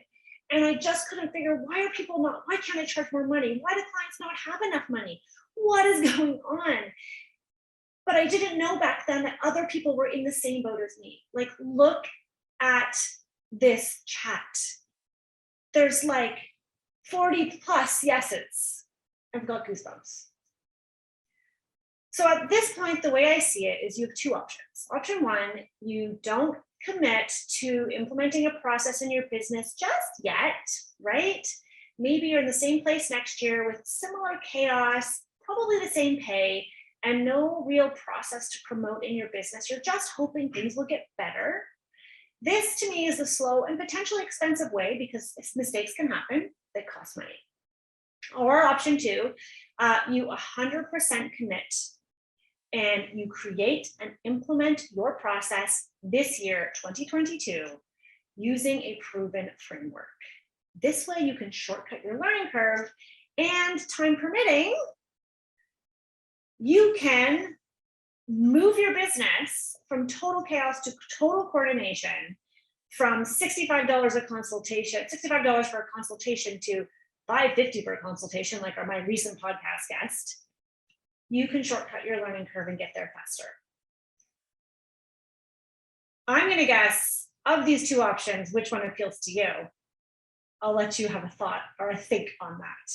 S1: And I just couldn't figure, why can't I charge more money? Why do clients not have enough money? What is going on? But I didn't know back then that other people were in the same boat as me. Like, look at this chat. There's like 40 plus yeses. I've got goosebumps. So at this point, the way I see it is you have two options. Option one, you don't commit to implementing a process in your business just yet, right? Maybe you're in the same place next year with similar chaos, probably the same pay, and no real process to promote in your business. You're just hoping things will get better. This to me is a slow and potentially expensive way because mistakes can happen that cost money. Or option two, you 100% commit and you create and implement your process this year, 2022, using a proven framework. This way you can shortcut your learning curve, and time permitting, you can move your business from total chaos to total coordination, from $65 a consultation, $65 for a consultation to $550 for a consultation, like my recent podcast guest. You can shortcut your learning curve and get there faster. I'm going to guess, of these two options, which one appeals to you. I'll let you have a thought or a think on that.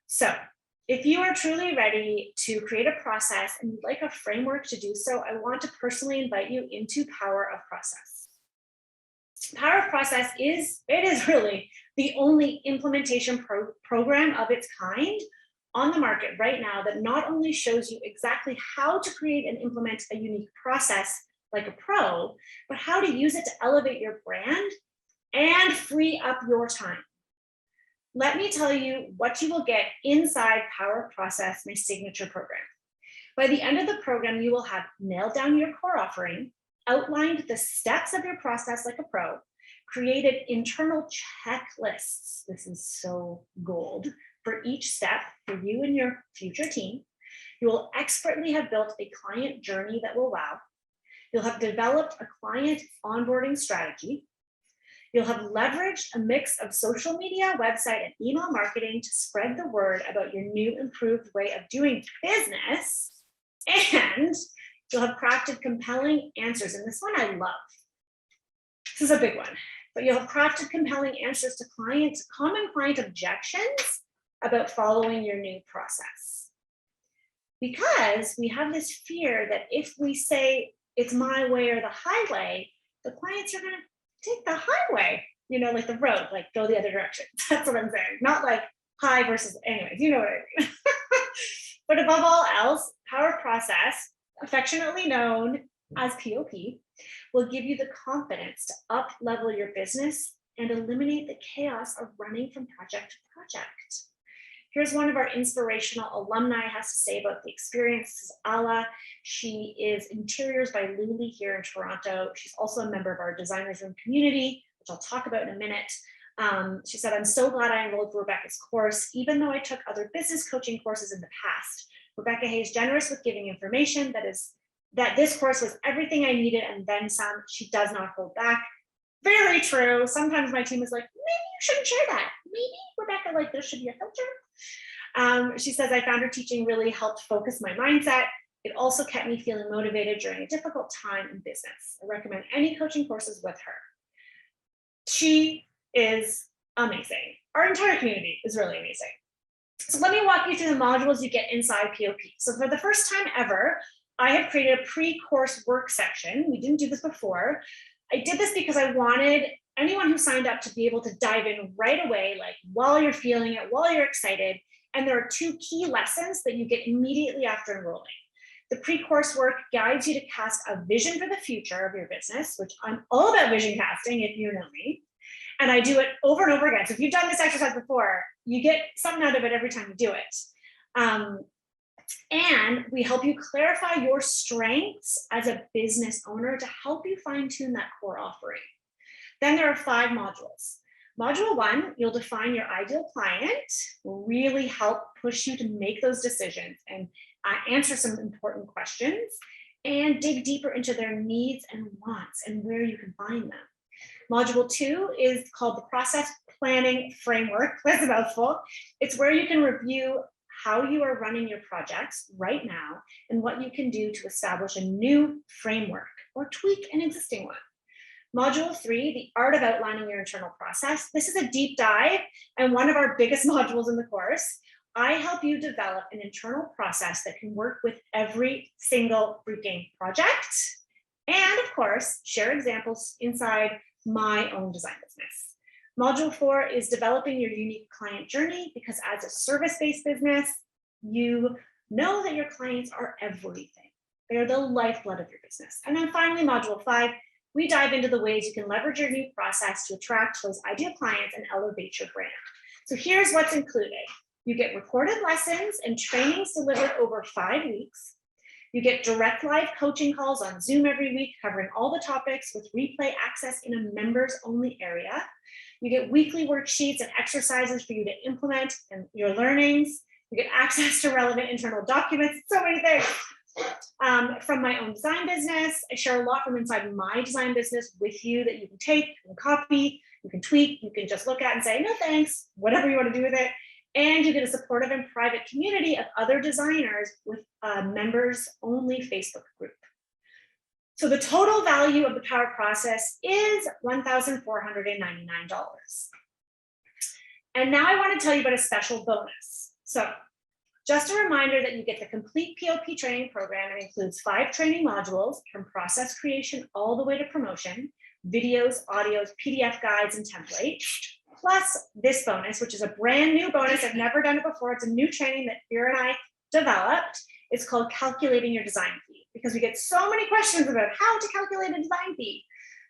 S1: So if you are truly ready to create a process and you'd like a framework to do so, I want to personally invite you into Power of Process. Power of Process is really the only implementation program of its kind on the market right now that not only shows you exactly how to create and implement a unique process like a pro, but how to use it to elevate your brand and free up your time. Let me tell you what you will get inside Power of Process, my signature program. By the end of the program, you will have nailed down your core offering, outlined the steps of your process like a pro, created internal checklists. This is so gold for each step for you and your future team. You will expertly have built a client journey that will wow. You'll have developed a client onboarding strategy. You'll have leveraged a mix of social media, website, and email marketing to spread the word about your new improved way of doing business. And you'll have crafted compelling answers. And this one I love. This is a big one. But you'll have crafted compelling answers to common client objections about following your new process. Because we have this fear that if we say it's my way or the highway, the clients are going to take the highway, like the road, like go the other direction. That's what I'm saying. Not like high versus, anyways, you know what I mean. But above all else, Power Process, affectionately known as POP, will give you the confidence to up-level your business and eliminate the chaos of running from project to project. Here's one of our inspirational alumni has to say about the experience. This is Ala. She is Interiors by Luli here in Toronto. She's also a member of our Designers Room community, which I'll talk about in a minute. She said, I'm so glad I enrolled for Rebecca's course, even though I took other business coaching courses in the past. Rebecca Hayes generous with giving information that this course was everything I needed and then some. She does not hold back. Very true. Sometimes my team is like, maybe you shouldn't share that. Maybe, Rebecca, like there should be a filter. She says, I found her teaching really helped focus my mindset. It also kept me feeling motivated during a difficult time in business. I recommend any coaching courses with her. She is amazing. Our entire community is really amazing. So let me walk you through the modules you get inside POP. So for the first time ever, I have created a pre-course work section. We didn't do this before. I did this because I wanted anyone who signed up to be able to dive in right away, like while you're feeling it, while you're excited. And there are 2 key lessons that you get immediately after enrolling. The pre-course work guides you to cast a vision for the future of your business, which I'm all about vision casting, if you know me. And I do it over and over again. So if you've done this exercise before, you get something out of it every time you do it. And we help you clarify your strengths as a business owner to help you fine-tune that core offering. Then there are 5 modules. Module 1, you'll define your ideal client, will really help push you to make those decisions and answer some important questions and dig deeper into their needs and wants and where you can find them. Module 2 is called the Process Planning Framework. That's a mouthful. It's where you can review how you are running your projects right now and what you can do to establish a new framework or tweak an existing one. Module 3, the art of outlining your internal process. This is a deep dive and one of our biggest modules in the course. I help you develop an internal process that can work with every single freaking project. And of course, share examples inside my own design business. Module 4 is developing your unique client journey, because as a service-based business, you know that your clients are everything. They're the lifeblood of your business. And then finally, module 5, we dive into the ways you can leverage your new process to attract those ideal clients and elevate your brand. So here's what's included. You get recorded lessons and trainings delivered over 5 weeks. You get direct live coaching calls on Zoom every week, covering all the topics with replay access in a members only area. You get weekly worksheets and exercises for you to implement in your learnings. You get access to relevant internal documents, so many things. From my own design business, I share a lot from inside my design business with you that you can take and copy, you can tweak, you can just look at and say, no thanks, whatever you want to do with it. And you get a supportive and private community of other designers with a members only Facebook group. So the total value of the Power Process is $1,499. And now I want to tell you about a special bonus. So just a reminder that you get the complete POP training program. It includes 5 training modules from process creation all the way to promotion, videos, audios, PDF guides, and templates, plus this bonus, which is a brand new bonus. I've never done it before. It's a new training that Vera and I developed. It's called Calculating Your Design Fee, because we get so many questions about how to calculate a design fee.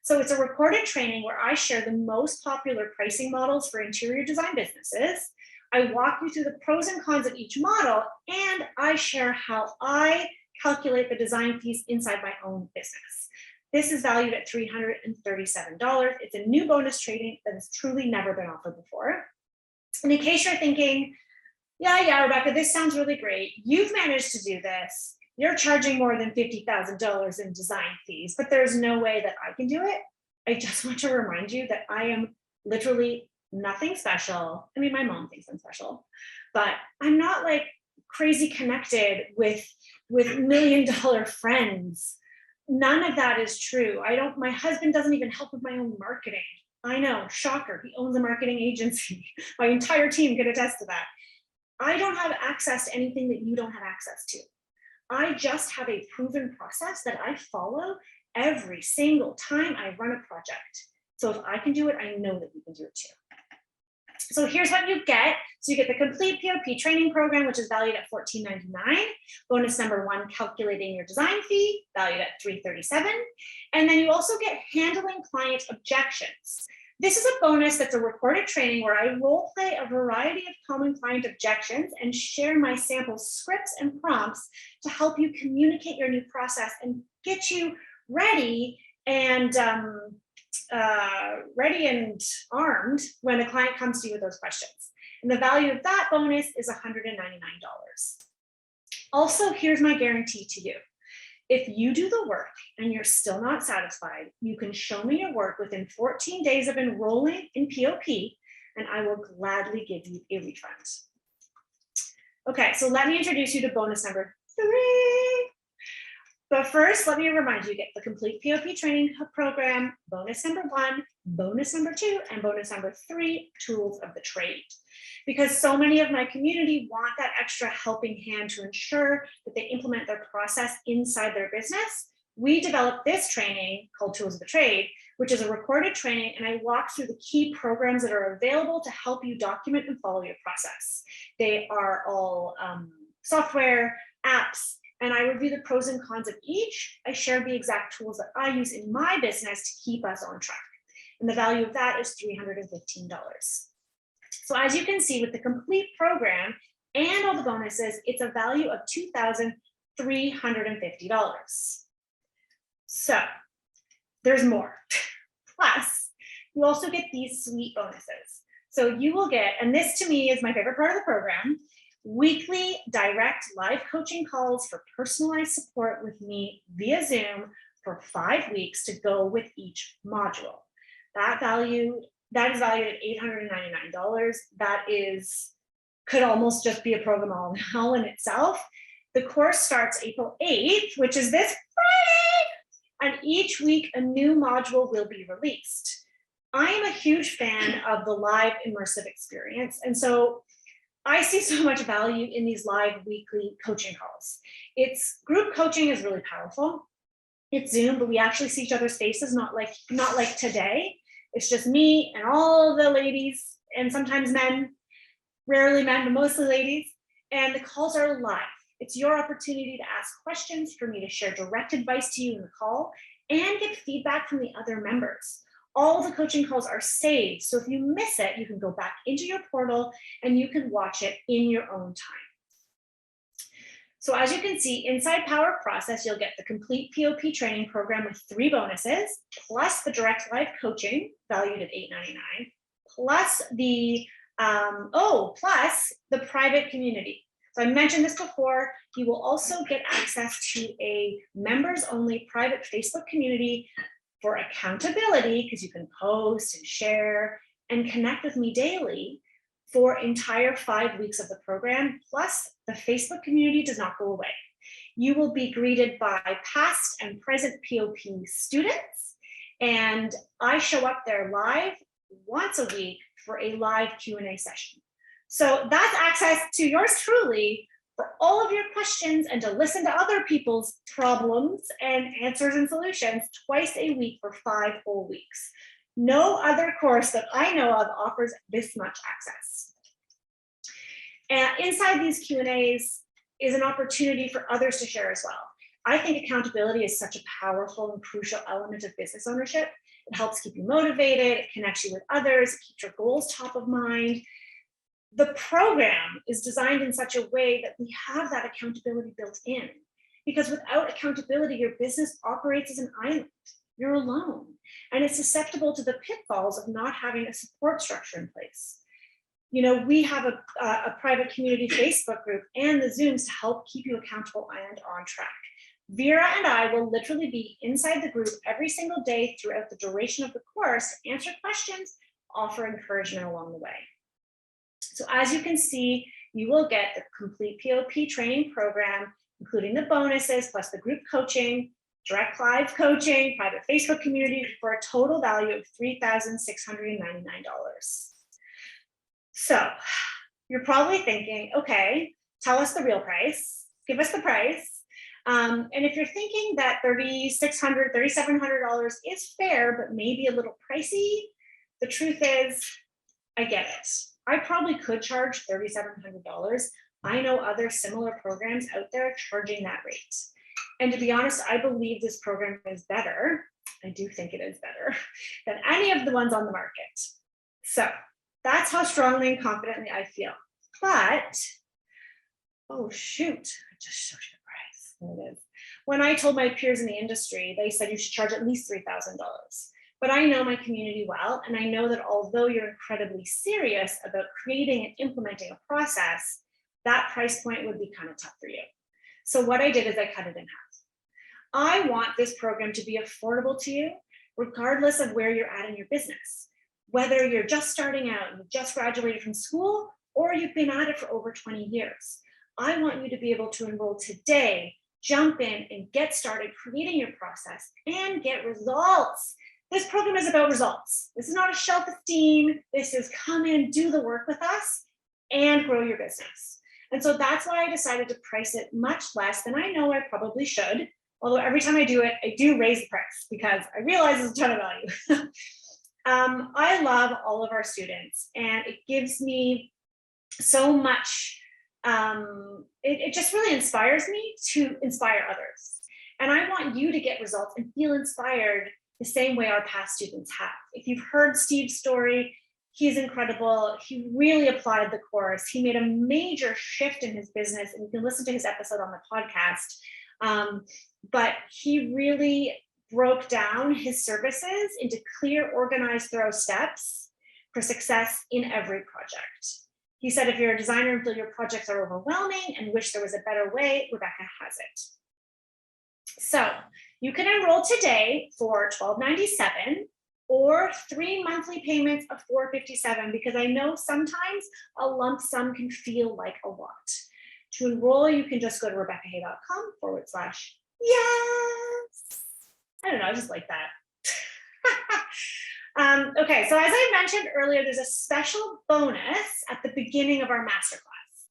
S1: So it's a recorded training where I share the most popular pricing models for interior design businesses. I walk you through the pros and cons of each model, and I share how I calculate the design fees inside my own business. This is valued at $337. It's a new bonus training that has truly never been offered before. And in case you're thinking, yeah, Rebecca, this sounds really great. You've managed to do this. You're charging more than $50,000 in design fees, but there's no way that I can do it. I just want to remind you that I am literally nothing special. I mean, my mom thinks I'm special, but I'm not like crazy connected with $1 million friends. None of that is true. My husband doesn't even help with my own marketing. I know, shocker, he owns a marketing agency. My entire team can attest to that. I don't have access to anything that you don't have access to. I just have a proven process that I follow every single time I run a project. So if I can do it, I know that you can do it too. So here's what you get. So you get the complete POP training program, which is valued at $14.99. Bonus number 1, calculating your design fee, valued at $337. And then you also get handling client objections. This is a bonus that's a recorded training where I role play a variety of common client objections and share my sample scripts and prompts to help you communicate your new process and get you ready and armed when a client comes to you with those questions. And the value of that bonus is $199. Also, here's my guarantee to you. If you do the work and you're still not satisfied, you can show me your work within 14 days of enrolling in POP, and I will gladly give you a refund. Okay, so let me introduce you to bonus number 3. But first, let me remind you, get the complete POP training program, bonus number 1, bonus number 2, and bonus number 3, tools of the trade. Because so many of my community want that extra helping hand to ensure that they implement their process inside their business. we developed this training called Tools of the Trade, which is a recorded training, and I walk through the key programs that are available to help you document and follow your process. They are all software, apps, and I review the pros and cons of each. I share the exact tools that I use in my business to keep us on track. And the value of that is $315. So as you can see, with the complete program and all the bonuses, it's a value of $2,350. So there's more. Plus, you also get these sweet bonuses. So you will get, and this to me is my favorite part of the program, weekly direct live coaching calls for personalized support with me via Zoom for 5 weeks to go with each module. That is valued at $899. That could almost just be a program all in itself. The course starts April 8th, which is this Friday, and each week a new module will be released. I am a huge fan of the live immersive experience, and so I see so much value in these live weekly coaching calls. Group coaching is really powerful. It's Zoom, but we actually see each other's faces, not like today. It's just me and all the ladies, and sometimes men, rarely men, but mostly ladies. And the calls are live. It's your opportunity to ask questions, for me to share direct advice to you in the call, and get feedback from the other members. All the coaching calls are saved, so if you miss it, you can go back into your portal and you can watch it in your own time. So as you can see, inside Power Process, you'll get the complete POP training program with 3 bonuses, plus the direct live coaching valued at $899, plus the private community. So I mentioned this before, you will also get access to a members-only private Facebook community for accountability, because you can post and share and connect with me daily for entire 5 weeks of the program. Plus, the Facebook community does not go away. You will be greeted by past and present POP students, and I show up there live once a week for a live Q&A session. So that's access to yours truly for all of your questions and to listen to other people's problems and answers and solutions twice a week for 5 whole weeks. No other course that I know of offers this much access. And inside these Q&As is an opportunity for others to share as well. I think accountability is such a powerful and crucial element of business ownership. It helps keep you motivated, it connects you with others, it keeps your goals top of mind. The program is designed in such a way that we have that accountability built in, because without accountability, your business operates as an island. You're alone, and it's susceptible to the pitfalls of not having a support structure in place. You know, we have a private community Facebook group and the Zooms to help keep you accountable and on track. Vera and I will literally be inside the group every single day throughout the duration of the course to answer questions, offer encouragement along the way. So as you can see, you will get the complete POP training program, including the bonuses, plus the group coaching, direct live coaching, private Facebook community, for a total value of $3,699. So you're probably thinking, okay, tell us the real price, give us the price. And if you're thinking that $3,600, $3,700 is fair, but maybe a little pricey, the truth is, I get it. I probably could charge $3,700. I know other similar programs out there charging that rate. And to be honest, I believe this program is better. I do think it is better than any of the ones on the market. So that's how strongly and confidently I feel. But, oh shoot, I just showed you the price. There it is. When I told my peers in the industry, they said you should charge at least $3,000. But I know my community well, and I know that although you're incredibly serious about creating and implementing a process, that price point would be kind of tough for you. So what I did is I cut it in half. I want this program to be affordable to you, regardless of where you're at in your business. Whether you're just starting out and you just graduated from school, or you've been at it for over 20 years. I want you to be able to enroll today, jump in and get started creating your process and get results. This program is about results. This is not a self-esteem. This is come in, do the work with us and grow your business. And so that's why I decided to price it much less than I know I probably should, Although every time I do it, I do raise the price because I realize there's a ton of value. I love all of our students, and it gives me so much, it just really inspires me to inspire others. And I want you to get results and feel inspired the same way our past students have. If you've heard Steve's story, he's incredible. He really applied the course. He made a major shift in his business, and you can listen to his episode on the podcast. But he really broke down his services into clear, organized, thorough steps for success in every project. He said, if you're a designer and feel your projects are overwhelming and wish there was a better way, Rebecca has it. So you can enroll today for $12.97 or 3 monthly payments of $4.57, because I know sometimes a lump sum can feel like a lot. To enroll, you can just go to RebeccaHay.com/yes. I don't know, I just like that. Okay, so as I mentioned earlier, there's a special bonus at the beginning of our masterclass.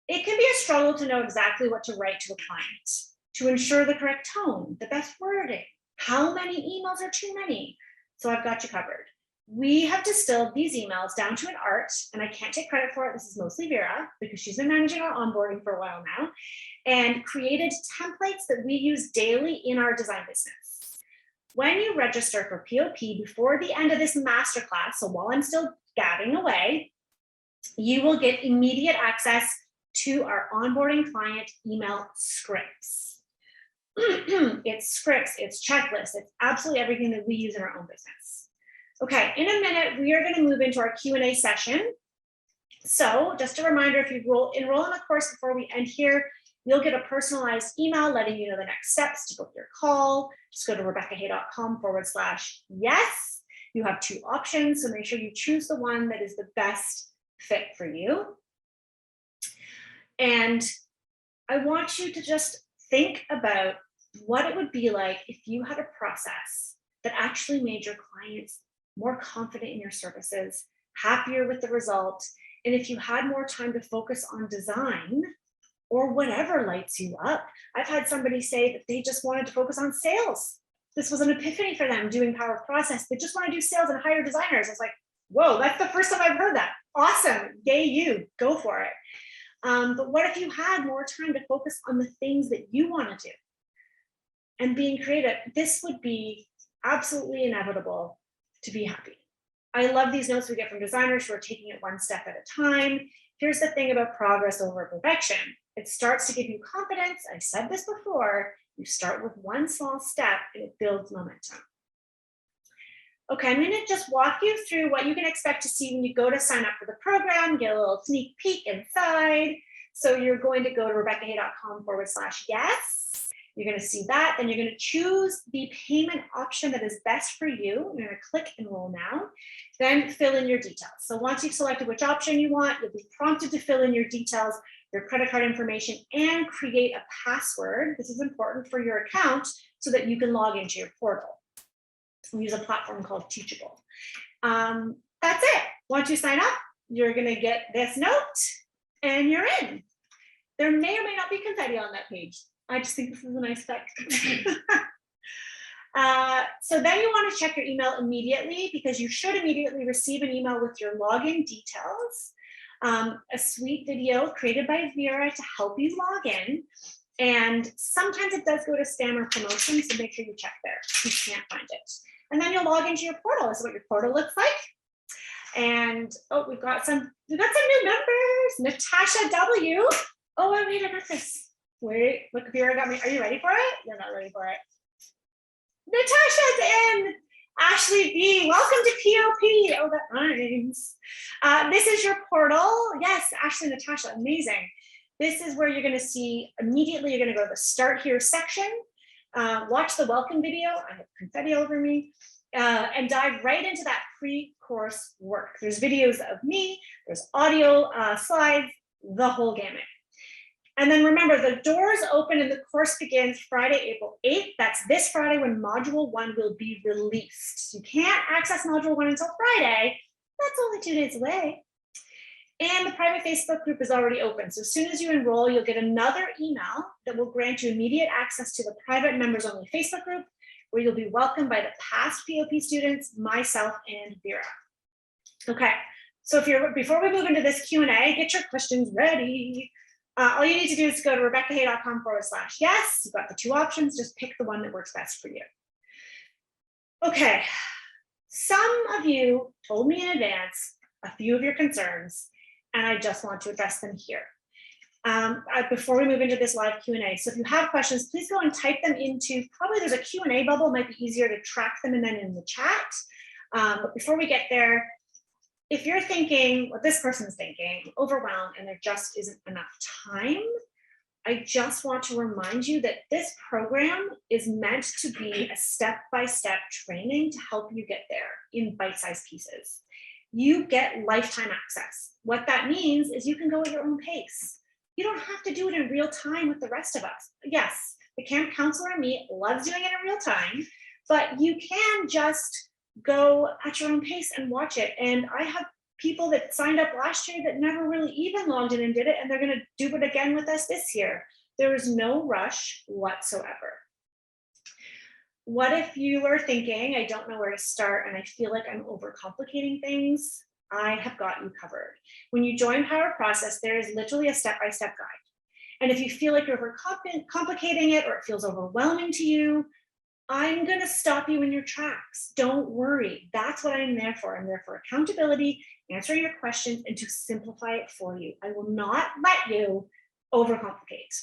S1: It can be a struggle to know exactly what to write to a client, to ensure the correct tone, the best wording, how many emails are too many. So I've got you covered. We have distilled these emails down to an art, and I can't take credit for it. This is mostly Vera, because she's been managing our onboarding for a while now, and created templates that we use daily in our design business. When you register for POP before the end of this masterclass, so while I'm still gabbing away, you will get immediate access to our onboarding client email scripts. It's scripts, it's checklists, it's absolutely everything that we use in our own business. Okay, in a minute, we are going to move into our Q&A session. So just a reminder, if you enroll in the course before we end here, you'll get a personalized email letting you know the next steps to book your call. Just go to RebeccaHay.com/yes. You have 2 options, so make sure you choose the one that is the best fit for you. And I want you to just think about what it would be like if you had a process that actually made your clients more confident in your services, happier with the result, and if you had more time to focus on design or whatever lights you up. I've had somebody say that they just wanted to focus on sales. This was an epiphany for them doing Power of Process. They just want to do sales and hire designers. I was like, whoa, that's the first time I've heard that. Awesome, yay you, go for it. But what if you had more time to focus on the things that you want to do and being creative? This would be absolutely inevitable to be happy. I love these notes we get from designers who are taking it one step at a time. Here's the thing about progress over perfection. It starts to give you confidence. I said this before, you start with one small step and it builds momentum. Okay, I'm gonna just walk you through what you can expect to see when you go to sign up for the program, get a little sneak peek inside. So you're going to go to RebeccaHay.com/yes. You're gonna see that, then you're gonna choose the payment option that is best for you. You're gonna click enroll now, then fill in your details. So once you've selected which option you want, you'll be prompted to fill in your details, your credit card information, and create a password. This is important for your account so that you can log into your portal. We use a platform called Teachable. That's it. Once you sign up, you're gonna get this note and you're in. There may or may not be confetti on that page. I just think this is a nice effect. So then you want to check your email immediately, because you should immediately receive an email with your login details, a sweet video created by Vera to help you log in. And sometimes it does go to spam or promotions, so make sure you check there if you can't find it. And then you'll log into your portal. This is what your portal looks like. And oh, we've got some new members. Natasha W. Oh, wait, I got this. Wait, look, Vera got me. Are you ready for it? You're not ready for it. Natasha's in. Ashley B, welcome to POP. Oh, that rhymes. This is your portal. Yes, Ashley, Natasha, amazing. This is where you're going to see immediately. You're going to go to the Start Here section, watch the welcome video. I have confetti over me, and dive right into that pre-course work. There's videos of me. There's audio, slides, the whole gamut. And then remember, the doors open and the course begins Friday, April 8th. That's this Friday when Module 1 will be released. You can't access Module 1 until Friday. That's only 2 days away. And the private Facebook group is already open. So as soon as you enroll, you'll get another email that will grant you immediate access to the private members only Facebook group, where you'll be welcomed by the past POP students, myself, and Vera. Okay, so before we move into this Q&A, get your questions ready. All you need to do is go to RebeccaHay.com/yes. You've got the two options, just pick the one that works best for you. Okay, some of you told me in advance a few of your concerns, and I just want to address them here. Before we move into this live Q&A. So if you have questions, please go and type them into, probably there's a Q&A bubble, might be easier to track them and then in the chat. But before we get there, if you're thinking what this person's thinking, overwhelmed, and there just isn't enough time, I just want to remind you that this program is meant to be a step-by-step training to help you get there in bite-sized pieces. You get lifetime access. What that means is you can go at your own pace. You don't have to do it in real time with the rest of us. Yes, the camp counselor and me loves doing it in real time, but you can just go at your own pace and watch it. And I have people that signed up last year that never really even logged in and did it, and they're going to do it again with us this year. There is no rush whatsoever. What if you are thinking, I don't know where to start and I feel like I'm overcomplicating things? I have got you covered. When you join Power Process, there is literally a step-by-step guide. And if you feel like you're overcomplicating it or it feels overwhelming to you, I'm going to stop you in your tracks. Don't worry. That's what I'm there for. I'm there for accountability, answering your questions, and to simplify it for you. I will not let you overcomplicate.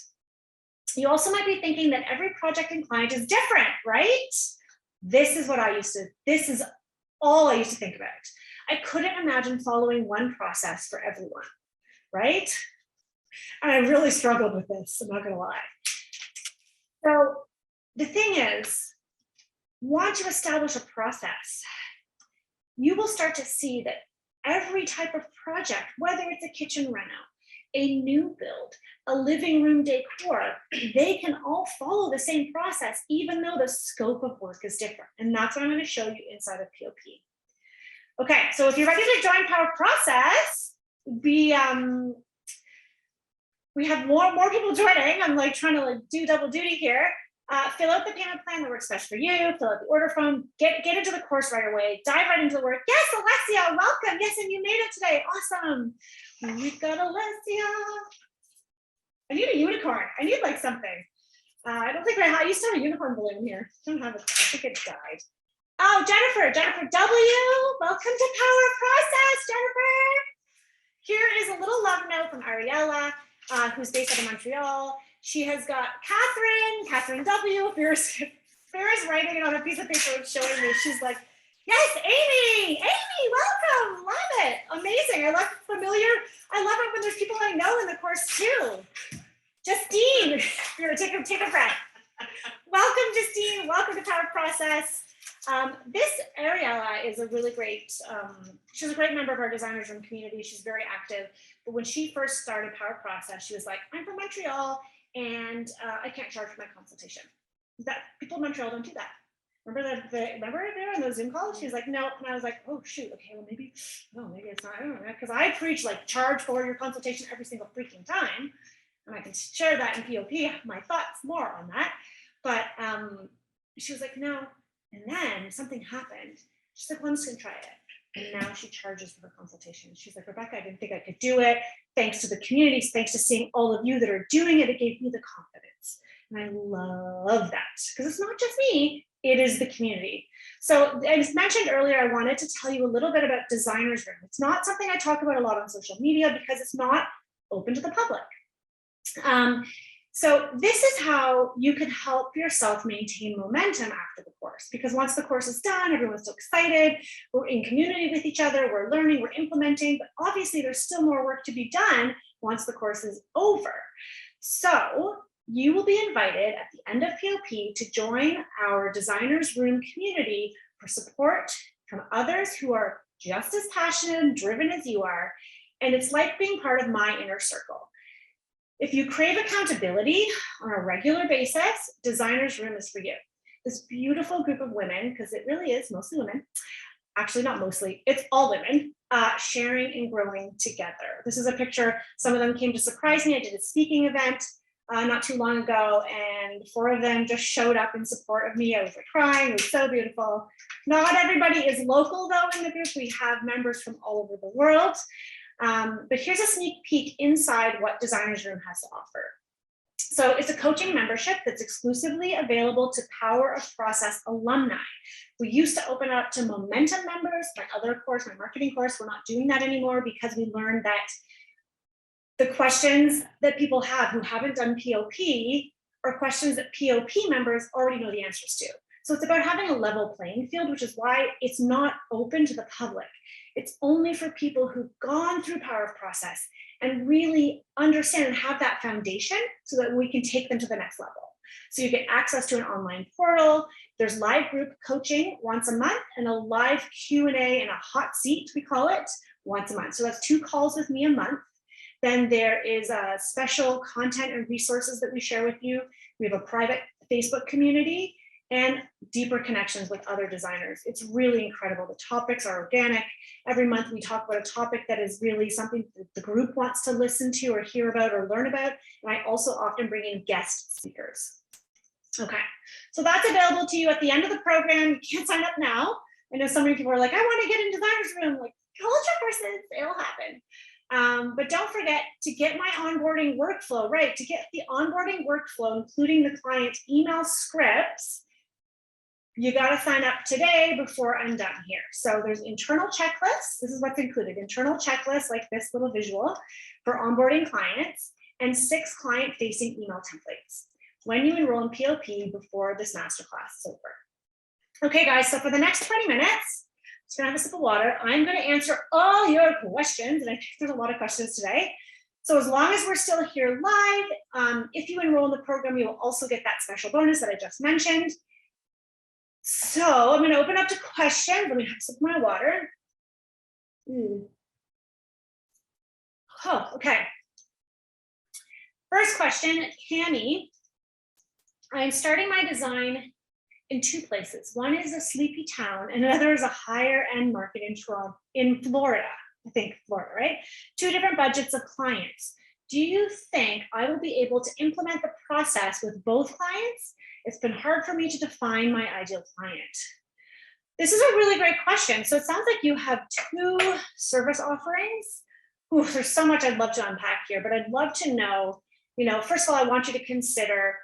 S1: You also might be thinking that every project and client is different, right? This is all I used to think about. I couldn't imagine following one process for everyone, right? And I really struggled with this, I'm not going to lie. So the thing is, once you establish a process, you will start to see that every type of project, whether it's a kitchen reno, a new build, a living room decor, they can all follow the same process, even though the scope of work is different. And that's what I'm going to show you inside of POP. Okay, so if you're ready to join Power Process, we have more people joining. I'm like trying to do double duty here. Fill out the payment plan that works best for you. Fill out the order form. Get into the course right away. Dive right into the work. Yes, Alessia, welcome. Yes, and you made it today. Awesome. We've got Alessia. I need a unicorn. I need like something. I don't think I used to have a unicorn balloon here. I don't have it. I think it died. Oh, Jennifer W. Welcome to Power Process, Jennifer. Here is a little love note from Ariella, who's based out of Montreal. She has got Catherine W. Vera's writing it on a piece of paper and showing me. She's like, yes, Amy, welcome, love it, amazing. I love it when there's people I know in the course too. Justine, Vera, take a breath. Welcome, Justine, welcome to Power Process. This Ariella is a really great, she's a great member of our Designers Room community. She's very active, but when she first started Power Process, she was like, I'm from Montreal and I can't charge for my consultation. That people in Montreal don't do that. Remember there on those Zoom calls? She was like, no, and I was like, oh shoot, okay, well maybe it's not, I don't know, because I preach like charge for your consultation every single freaking time, and I can share that in POP, my thoughts more on that, but she was like, no. And then something happened. She's like, well, I'm just gonna try it. And now she charges for her consultation. She's like, Rebecca, I didn't think I could do it. Thanks to the community, thanks to seeing all of you that are doing it, it gave me the confidence. And I love that, because it's not just me, it is the community. So as mentioned earlier, I wanted to tell you a little bit about Designers Room. It's not something I talk about a lot on social media because it's not open to the public. So this is how you can help yourself maintain momentum after the course, because once the course is done, everyone's so excited, we're in community with each other, we're learning, we're implementing, but obviously there's still more work to be done once the course is over. So you will be invited at the end of POP to join our Designers Room community for support from others who are just as passionate and driven as you are. And it's like being part of my inner circle. If you crave accountability on a regular basis, Designers Room is for you. This beautiful group of women, because it really is mostly women, actually not mostly, it's all women, sharing and growing together. This is a picture, some of them came to surprise me. I did a speaking event not too long ago, and 4 of them just showed up in support of me. I was like crying, it was so beautiful. Not everybody is local though in the group. We have members from all over the world. But here's a sneak peek inside what Designers Room has to offer. So it's a coaching membership that's exclusively available to Power of Process alumni. We used to open up to Momentum members. My other course, my marketing course, we're not doing that anymore because we learned that the questions that people have who haven't done POP are questions that POP members already know the answers to. So it's about having a level playing field, which is why it's not open to the public. It's only for people who've gone through Power of Process and really understand and have that foundation so that we can take them to the next level. So you get access to an online portal. There's live group coaching once a month and a live Q&A and a hot seat, we call it, once a month. So that's 2 calls with me a month. Then there is special content and resources that we share with you. We have a private Facebook community and deeper connections with other designers. It's really incredible. The topics are organic. Every month we talk about a topic that is really something that the group wants to listen to or hear about or learn about. And I also often bring in guest speakers. Okay, so that's available to you at the end of the program. You can't sign up now. I know so many people are like, I want to get in Designers Room. Like, hold your horses, it'll happen. But don't forget to get my onboarding workflow, right? To get the onboarding workflow, including the client's email scripts, you got to sign up today before I'm done here. So there's internal checklists. This is what's included. Internal checklists like this little visual for onboarding clients and 6 client-facing email templates when you enroll in POP before this masterclass is over. Okay, guys, so for the next 20 minutes, just gonna have a sip of water. I'm gonna answer all your questions, and I think there's a lot of questions today. So as long as we're still here live, if you enroll in the program, you will also get that special bonus that I just mentioned. So I'm going to open up to questions. Let me have a sip of my water. Oh, okay. First question, Cammy. I'm starting my design in 2 places. One is a sleepy town, and another is a higher end market in Toronto, in Florida. I think Florida, right? 2 different budgets of clients. Do you think I will be able to implement the process with both clients? It's been hard for me to define my ideal client. This is a really great question. So it sounds like you have 2 service offerings. Ooh, there's so much I'd love to unpack here, but I'd love to know, first of all, I want you to consider,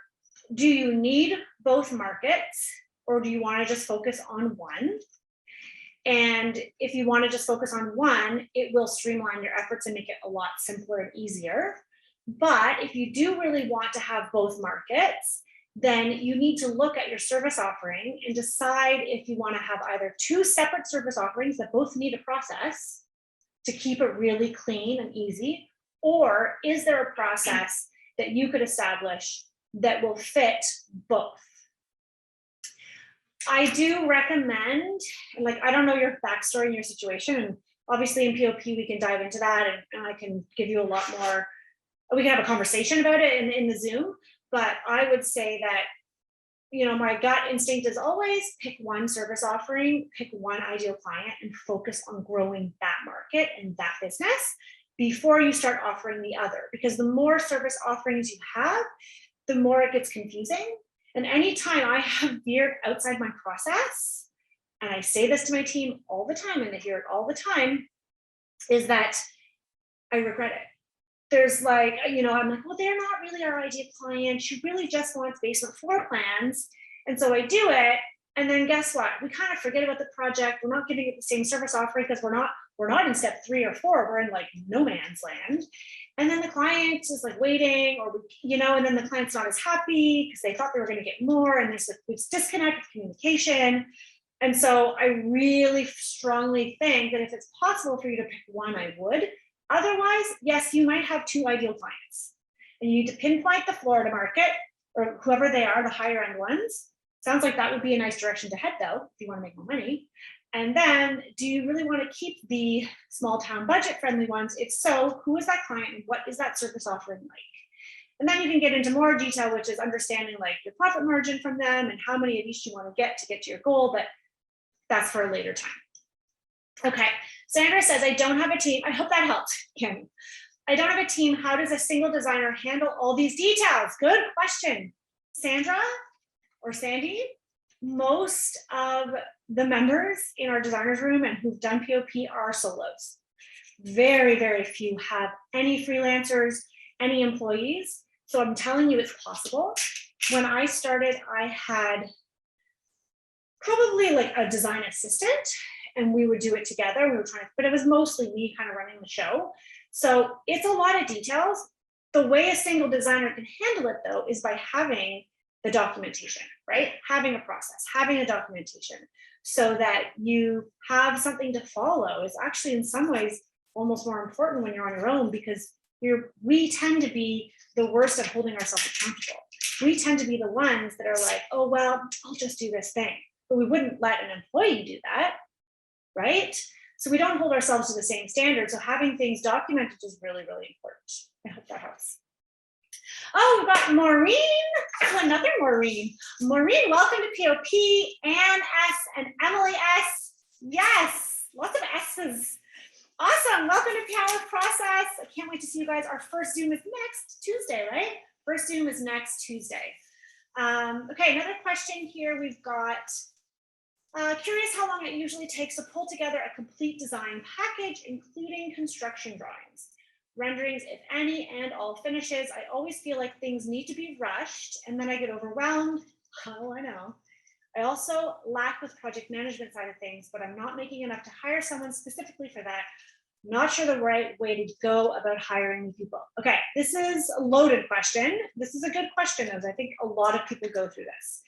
S1: do you need both markets or do you want to just focus on one? And if you want to just focus on one, it will streamline your efforts and make it a lot simpler and easier. But if you do really want to have both markets, then you need to look at your service offering and decide if you want to have either 2 separate service offerings that both need a process to keep it really clean and easy, or is there a process that you could establish that will fit both? I do recommend, I don't know your backstory and your situation, and obviously in POP we can dive into that, and I can give you a lot more, we can have a conversation about it in the Zoom, but I would say that, my gut instinct is always pick one service offering, pick one ideal client, and focus on growing that market and that business before you start offering the other, because the more service offerings you have, the more it gets confusing. And anytime I have veered outside my process, and I say this to my team all the time, and they hear it all the time, is that I regret it. There's I'm like, well, they're not really our ideal client. She really just wants basement floor plans. And so I do it. And then guess what? We kind of forget about the project. We're not giving it the same service offering because we're not in step 3 or 4. We're in no man's land. And then the client is waiting, or and then the client's not as happy because they thought they were going to get more, and there's this disconnect with communication. And so I really strongly think that if it's possible for you to pick one, I would. Otherwise, yes, you might have 2 ideal clients, and you need to pinpoint the Florida market or whoever they are, the higher end ones. Sounds like that would be a nice direction to head though, if you want to make more money. And then, do you really want to keep the small town budget friendly ones? If so, who is that client and what is that service offering like? And then you can get into more detail, which is understanding your profit margin from them and how many of each you want to get to your goal, but that's for a later time. Okay, Sandra says, I don't have a team. I hope that helped, Kim. I don't have a team. How does a single designer handle all these details? Good question. Sandra or Sandy, most of the members in our designers room and who've done POP are solos. Very, very few have any freelancers, any employees. So I'm telling you, it's possible. When I started, I had probably like a design assistant, and we would do it together. We were trying to, but it was mostly me kind of running the show. So it's a lot of details. The way a single designer can handle it, though, is by having the documentation, right? Having a process, having a documentation, so that you have something to follow is actually in some ways almost more important when you're on your own, because we tend to be the worst at holding ourselves accountable. We tend to be the ones that are like, oh, well, I'll just do this thing. But we wouldn't let an employee do that, right? So we don't hold ourselves to the same standard. So having things documented is really, really important. I hope that helps. Oh, we've got Maureen. Oh, another Maureen. Maureen, welcome to POP. Ann S. and Emily S. Yes, lots of S's. Awesome. Welcome to Power Process. I can't wait to see you guys. Our first Zoom is next Tuesday, right? First Zoom is next Tuesday. Okay, another question here. We've got, curious how long it usually takes to pull together a complete design package, including construction drawings, renderings, if any, and all finishes. I always feel like things need to be rushed, and then I get overwhelmed. Oh, I know. I also lack with project management side of things, but I'm not making enough to hire someone specifically for that. Not sure the right way to go about hiring people. Okay, this is a loaded question. This is a good question, as I think a lot of people go through this.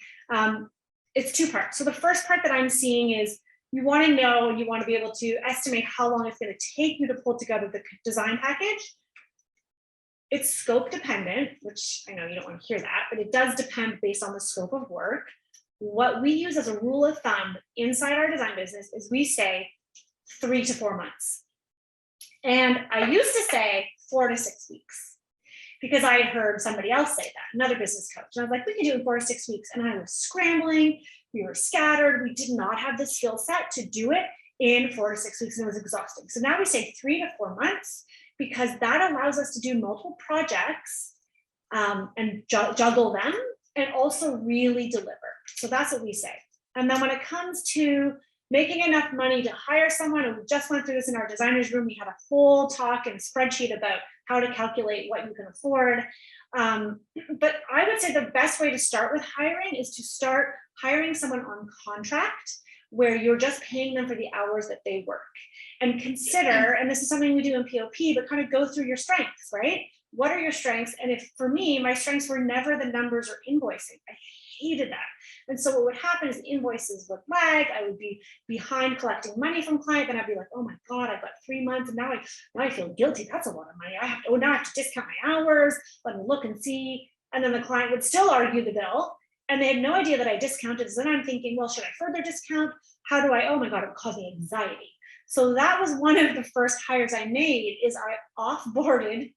S1: It's two parts. So the first part that I'm seeing is you want to know, you want to be able to estimate how long it's going to take you to pull together the design package. It's scope dependent, which I know you don't want to hear that, but it does depend based on the scope of work. What we use as a rule of thumb inside our design business is we say 3 to 4 months. And I used to say 4 to 6 weeks, because I had heard somebody else say that, another business coach. And I was like, we can do it in 4 to 6 weeks. And I was scrambling, we were scattered, we did not have the skill set to do it in 4 to 6 weeks, and it was exhausting. So now we say 3 to 4 months, because that allows us to do multiple projects and juggle them and also really deliver. So that's what we say. And then when it comes to making enough money to hire someone, and we just went through this in our designers room, we had a whole talk and spreadsheet about how to calculate what you can afford. But I would say the best way to start with hiring is to start hiring someone on contract, where you're just paying them for the hours that they work. And consider, and this is something we do in POP, but kind of go through your strengths, right? What are your strengths? And if for me, my strengths were never the numbers or invoicing. I hated that. And so what would happen is invoices would lag. I would be behind collecting money from client. Then I'd be like, oh my God, I've got 3 months. And now I feel guilty. That's a lot of money. Now I have to discount my hours. Let me look and see. And then the client would still argue the bill. And they had no idea that I discounted. So then I'm thinking, well, should I further discount? How do I, oh my God, it would cause me anxiety. So that was one of the first hires I made, is I offloaded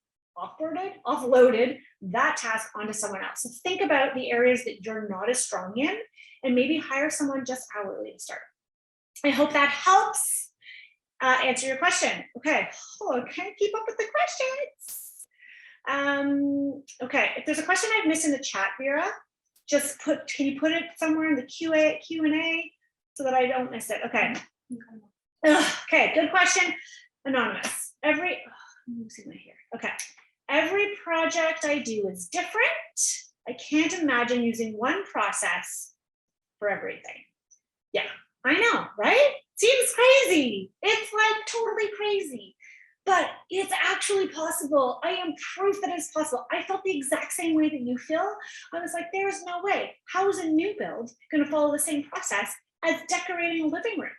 S1: that task onto someone else. So think about the areas that you're not as strong in, and maybe hire someone just hourly to start. I hope that helps answer your question. Okay, can't keep up with the questions. Okay, if there's a question I've missed in the chat, Vera, just can you put it somewhere in the Q&A so that I don't miss it? Okay. Okay, good question. Anonymous. Let me see my hair. Okay. Every project I do is different. I can't imagine using one process for everything. Yeah, I know, right? Seems crazy. It's like totally crazy, but it's actually possible. I am proof that it's possible. I felt the exact same way that you feel. I was like, there's no way. How is a new build going to follow the same process as decorating a living room?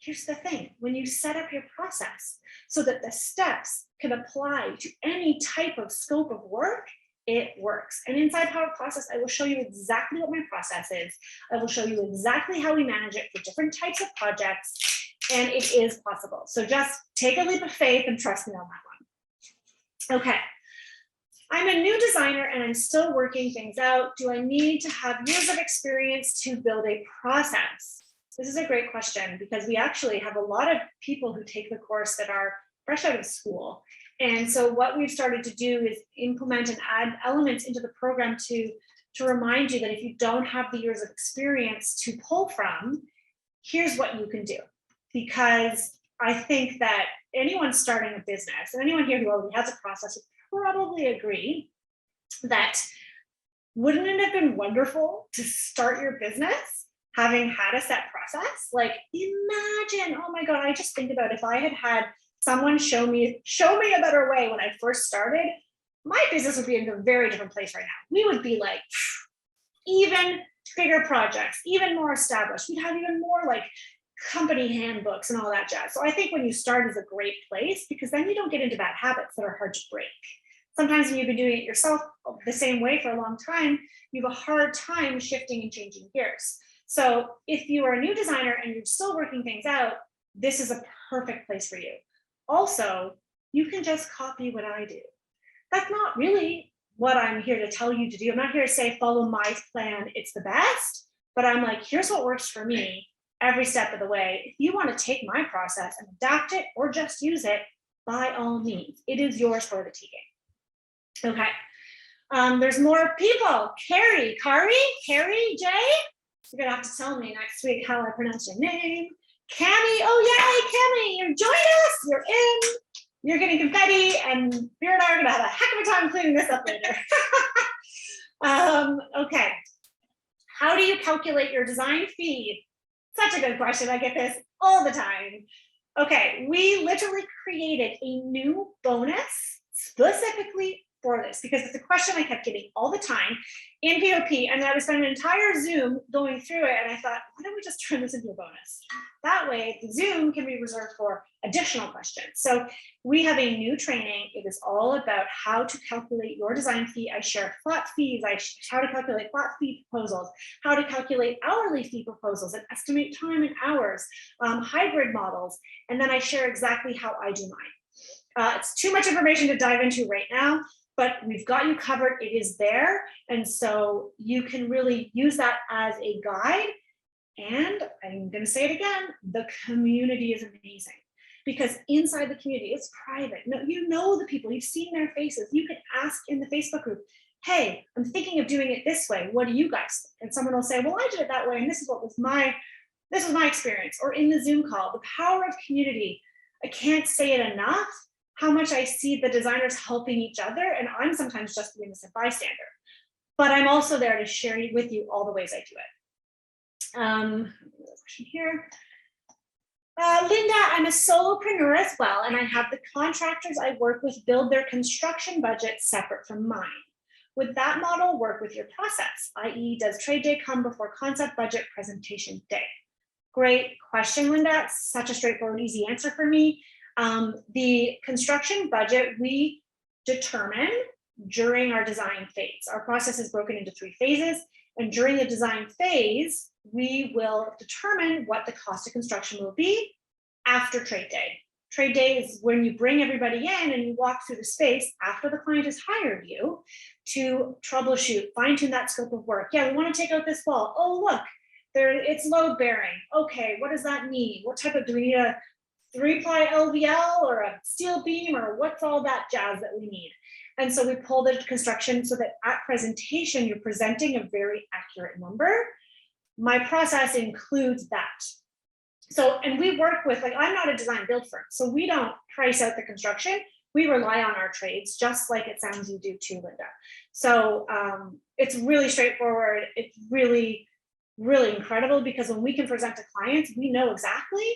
S1: Here's the thing, when you set up your process so that the steps can apply to any type of scope of work, it works. And inside Power Process, I will show you exactly what my process is. I will show you exactly how we manage it for different types of projects, and it is possible. So just take a leap of faith and trust me on that one. Okay, I'm a new designer and I'm still working things out. Do I need to have years of experience to build a process? This is a great question because we actually have a lot of people who take the course that are fresh out of school. And so what we've started to do is implement and add elements into the program to remind you that if you don't have the years of experience to pull from, here's what you can do. Because I think that anyone starting a business, and anyone here who already has a process would probably agree that wouldn't it have been wonderful to start your business having had a set process? Like imagine, oh my God, I just think about if I had had someone show me a better way when I first started, my business would be in a very different place right now. We would be like even bigger projects, even more established. We'd have even more like company handbooks and all that jazz. So I think when you start is a great place because then you don't get into bad habits that are hard to break. Sometimes when you've been doing it yourself the same way for a long time, you have a hard time shifting and changing gears. So if you are a new designer and you're still working things out, this is a perfect place for you. Also, you can just copy what I do. That's not really what I'm here to tell you to do. I'm not here to say, follow my plan, it's the best, but I'm like, here's what works for me every step of the way. If you want to take my process and adapt it or just use it, by all means, it is yours for the taking. Okay, there's more people. Kari, Jay? You're gonna have to tell me next week how I pronounce your name. Cami, oh yay, Cami, you joined us, you're in. You're getting confetti, and Beer and I are gonna have a heck of a time cleaning this up later. Okay, how do you calculate your design fee? Such a good question, I get this all the time. Okay, we literally created a new bonus specifically for this because it's a question I kept getting all the time in POP, and I would spend an entire Zoom going through it, and I thought, why don't we just turn this into a bonus? That way, the Zoom can be reserved for additional questions. So we have a new training. It is all about how to calculate your design fee. I share flat fees, how to calculate flat fee proposals, how to calculate hourly fee proposals and estimate time and hours, hybrid models, and then I share exactly how I do mine. It's too much information to dive into right now, but we've got you covered. It is there. And so you can really use that as a guide. And I'm going to say it again, the community is amazing because inside the community, it's private. No, you know the people, you've seen their faces. You can ask in the Facebook group, hey, I'm thinking of doing it this way. What do you guys think? And someone will say, well, I did it that way. And this was my experience. Or in the Zoom call, the power of community. I can't say it enough how much I see the designers helping each other, and I'm sometimes just the innocent bystander. But I'm also there to share with you all the ways I do it. Another question here. Linda, I'm a solopreneur as well, and I have the contractors I work with build their construction budget separate from mine. Would that model work with your process? I.e., does trade day come before concept budget presentation day? Great question, Linda. Such a straightforward, easy answer for me. The construction budget we determine during our design phase. Our process is broken into 3 phases, and during the design phase, we will determine what the cost of construction will be after trade day. Trade day is when you bring everybody in and you walk through the space after the client has hired you to troubleshoot, fine-tune that scope of work. Yeah, we want to take out this wall. Oh, look, it's load bearing. Okay, what does that mean? What type of, do we need a 3-ply LVL or a steel beam, or what's all that jazz that we need? And so we pull the construction so that at presentation, you're presenting a very accurate number. My process includes that. So, and we work with, like, I'm not a design build firm, so we don't price out the construction. We rely on our trades, just like it sounds you do too, Linda. So it's really straightforward. It's really, really incredible because when we can present to clients, we know exactly,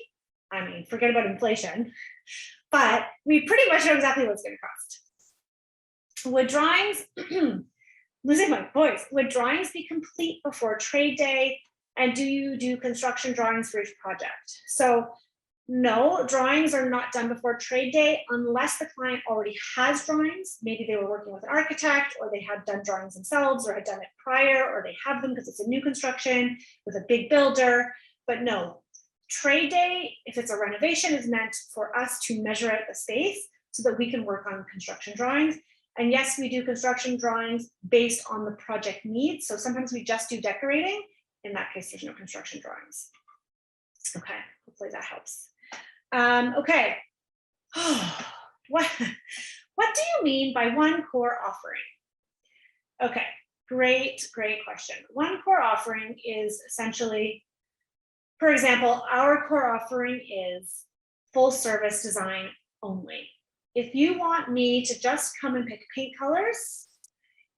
S1: I mean, forget about inflation, but we pretty much know exactly what it's going to cost. Would drawings, losing my voice, would drawings be complete before trade day? And do you do construction drawings for each project? So no, drawings are not done before trade day unless the client already has drawings. Maybe they were working with an architect, or they had done drawings themselves, or had done it prior, or they have them because it's a new construction with a big builder. But no, trade day, if it's a renovation, is meant for us to measure out the space so that we can work on construction drawings. And yes, we do construction drawings based on the project needs. So sometimes we just do decorating. In that case, there's no construction drawings. Okay, hopefully that helps. Okay. What do you mean by one core offering? Okay, great question. One core offering is essentially, for example, our core offering is full service design only. If you want me to just come and pick paint colors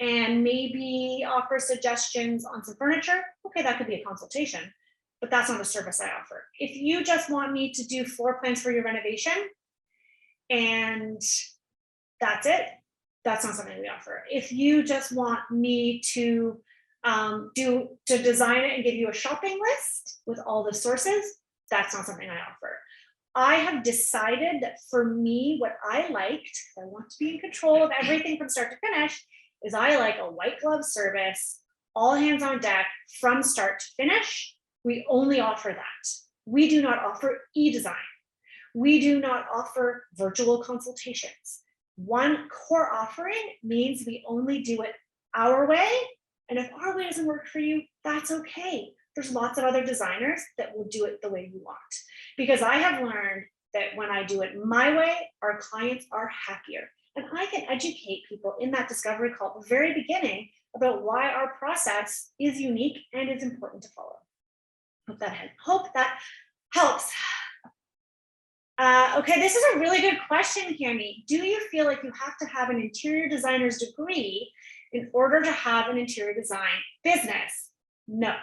S1: and maybe offer suggestions on some furniture, okay, that could be a consultation, but that's not a service I offer. If you just want me to do floor plans for your renovation and that's it, that's not something we offer. If you just want me to design it and give you a shopping list with all the sources, that's not something I offer. I have decided that for me, what I liked, I want to be in control of everything from start to finish, is I like a white glove service, all hands on deck from start to finish. We only offer that. We do not offer e-design. We do not offer virtual consultations. One core offering means we only do it our way. And if our way doesn't work for you, that's okay. There's lots of other designers that will do it the way you want. Because I have learned that when I do it my way, our clients are happier. And I can educate people in that discovery call at the very beginning about why our process is unique and is important to follow. Hope that helps. Okay, this is a really good question, Cami. Do you feel like you have to have an interior designer's degree in order to have an interior design business? No,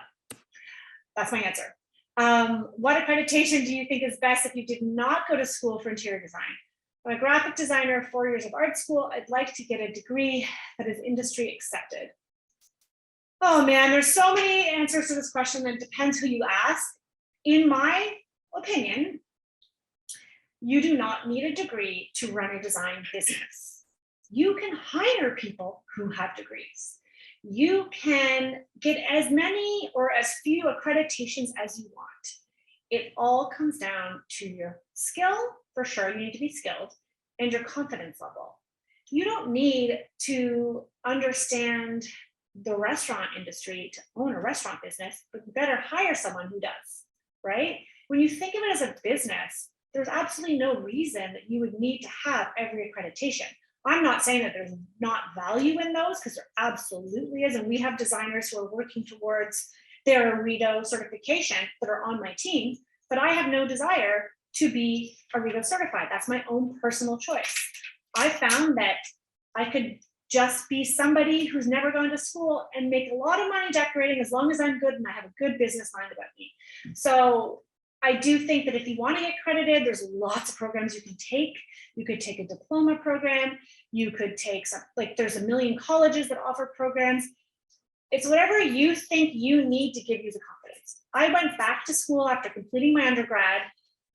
S1: that's my answer. What accreditation do you think is best if you did not go to school for interior design? I'm a graphic designer, 4 years of art school. I'd like to get a degree that is industry accepted. Oh man, there's so many answers to this question that depends who you ask. In my opinion, you do not need a degree to run a design business. You can hire people who have degrees. You can get as many or as few accreditations as you want. It all comes down to your skill, for sure, you need to be skilled, and your confidence level. You don't need to understand the restaurant industry to own a restaurant business, but you better hire someone who does, right? When you think of it as a business, there's absolutely no reason that you would need to have every accreditation. I'm not saying that there's not value in those, because there absolutely is. And we have designers who are working towards their RIDO certification that are on my team, but I have no desire to be a RIDO certified. That's my own personal choice. I found that I could just be somebody who's never gone to school and make a lot of money decorating as long as I'm good and I have a good business mind about me. So I do think that if you want to get accredited, there's lots of programs you can take. You could take a diploma program. You could take some, like there's a million colleges that offer programs. It's whatever you think you need to give you the confidence. I went back to school after completing my undergrad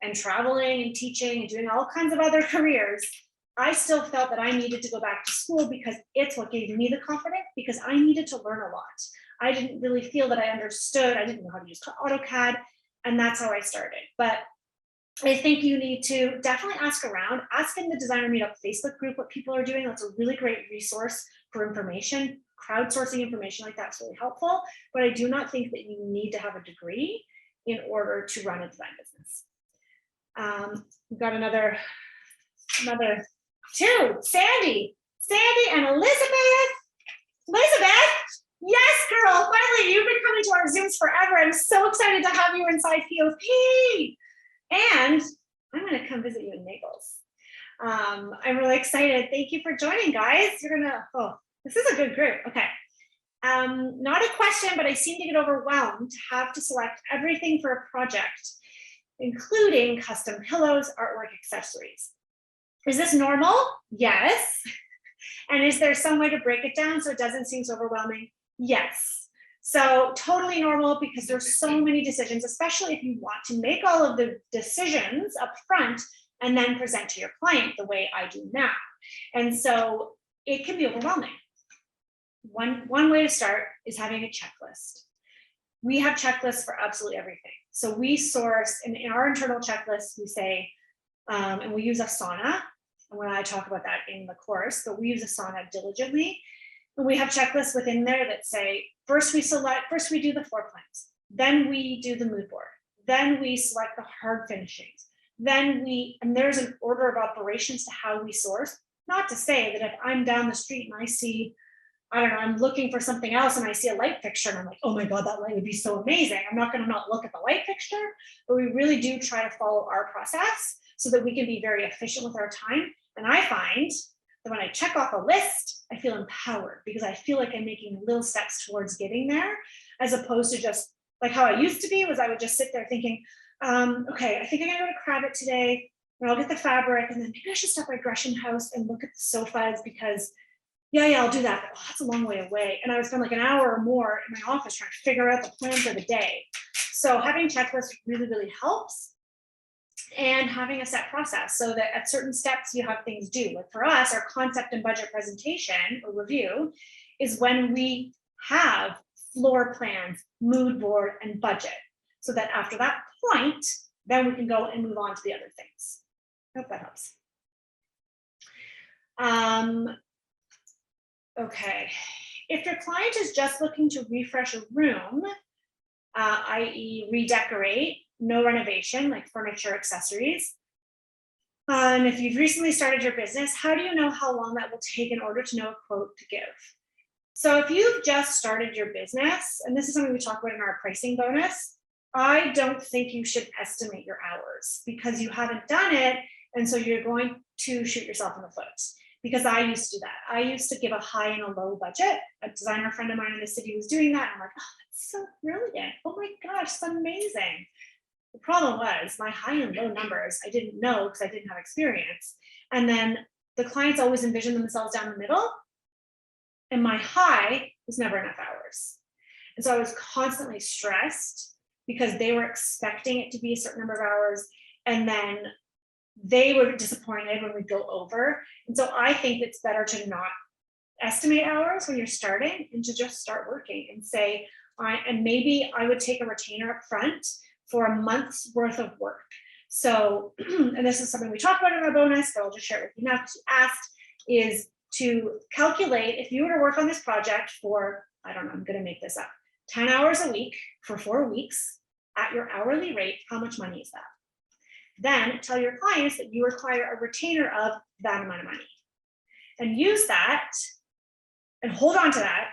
S1: and traveling and teaching and doing all kinds of other careers. I still felt that I needed to go back to school because it's what gave me the confidence, because I needed to learn a lot. I didn't really feel that I understood. I didn't know how to use AutoCAD. And that's how I started. But I think you need to definitely ask around, ask in the Designer Meetup Facebook group what people are doing. That's a really great resource for information. Crowdsourcing information like that's really helpful. But I do not think that you need to have a degree in order to run a design business. We've got another two, Sandy and Elizabeth. Yes, girl, finally, you've been coming to our Zooms forever. I'm so excited to have you inside POP. And I'm going to come visit you in Naples. I'm really excited. Thank you for joining, guys. This is a good group. Okay. Not a question, but I seem to get overwhelmed to have to select everything for a project, including custom pillows, artwork, accessories. Is this normal? Yes. And is there some way to break it down so it doesn't seem so overwhelming? Yes. So totally normal, because there's so many decisions, especially if you want to make all of the decisions up front and then present to your client the way I do now. And so it can be overwhelming. One way to start is having a checklist. We have checklists for absolutely everything. So we source, in our internal checklist, we say, and we use Asana, and when I talk about that in the course, but we use Asana diligently. And we have checklists within there that say, first we do the floor plans, then we do the mood board, Then we select the hard finishings. And there's an order of operations to how we source. Not to say that if I'm down the street and I see, I don't know, I'm looking for something else and I see a light fixture and I'm like, oh my God, that light would be so amazing. I'm not going to not look at the light fixture, but we really do try to follow our process so that we can be very efficient with our time. And I find that when I check off a list, I feel empowered because I feel like I'm making little steps towards getting there, as opposed to just like how I used to be, was I would just sit there thinking, okay, I think I'm gonna go to Krabbit today, and I'll get the fabric, and then maybe I should stop by Gresham House and look at the sofas because, yeah, I'll do that. But, that's a long way away. And I would spend like an hour or more in my office trying to figure out the plan for the day. So having checklists really, really helps. And having a set process so that at certain steps you have things due. Like for us, our concept and budget presentation or review is when we have floor plans, mood board, and budget. So that after that point, then we can go and move on to the other things. I hope that helps. Okay, if your client is just looking to refresh a room, i.e. redecorate, no renovation, like furniture, accessories. And if you've recently started your business, how do you know how long that will take in order to know a quote to give? So if you've just started your business, and this is something we talk about in our pricing bonus, I don't think you should estimate your hours because you haven't done it. And so you're going to shoot yourself in the foot. Because I used to do that. I used to give a high and a low budget. A designer friend of mine in the city was doing that. I'm like, oh, that's so brilliant. Oh my gosh, it's amazing. The problem was my high and low numbers, I didn't know because I didn't have experience. And then the clients always envisioned themselves down the middle. And my high was never enough hours. And so I was constantly stressed because they were expecting it to be a certain number of hours. And then they were disappointed when we go over. And so I think it's better to not estimate hours when you're starting and to just start working and say, and maybe I would take a retainer up front for a month's worth of work. So, and this is something we talked about in our bonus, but I'll just share it with you now because you asked, is to calculate if you were to work on this project for, I don't know, I'm going to make this up, 10 hours a week for 4 weeks at your hourly rate, how much money is that? Then tell your clients that you require a retainer of that amount of money and use that and hold on to that.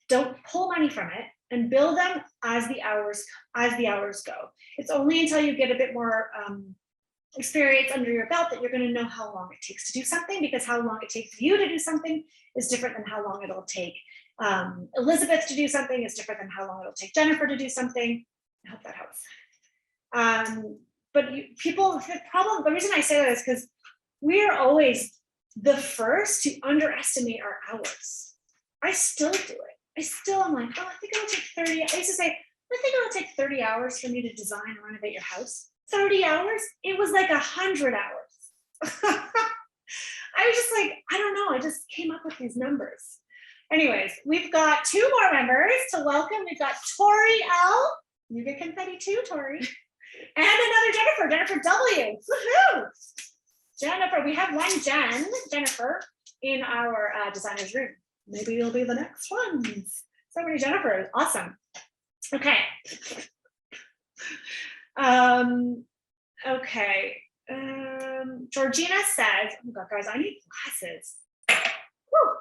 S1: Don't pull money from it and bill them as the hours go. It's only until you get a bit more experience under your belt that you're going to know how long it takes to do something, because how long it takes for you to do something is different than how long it'll take Elizabeth to do something. Is different than how long it'll take Jennifer to do something. I hope that helps. But the reason I say that is because we are always the first to underestimate our hours. I still do it. I'm like, oh, I think it'll take 30. I used to say, I think it'll take 30 hours for me to design and renovate your house. 30 hours? It was like 100 hours. I was just like, I don't know. I just came up with these numbers. Anyways, we've got 2 more members to welcome. We've got Tori L. You get confetti too, Tori. And another Jennifer W. Woohoo! Jennifer, we have one Jennifer in our designer's room. Maybe you'll be the next ones. So many Jennifers, awesome. Okay. Georgina says, oh my God, guys, I need glasses. Whew.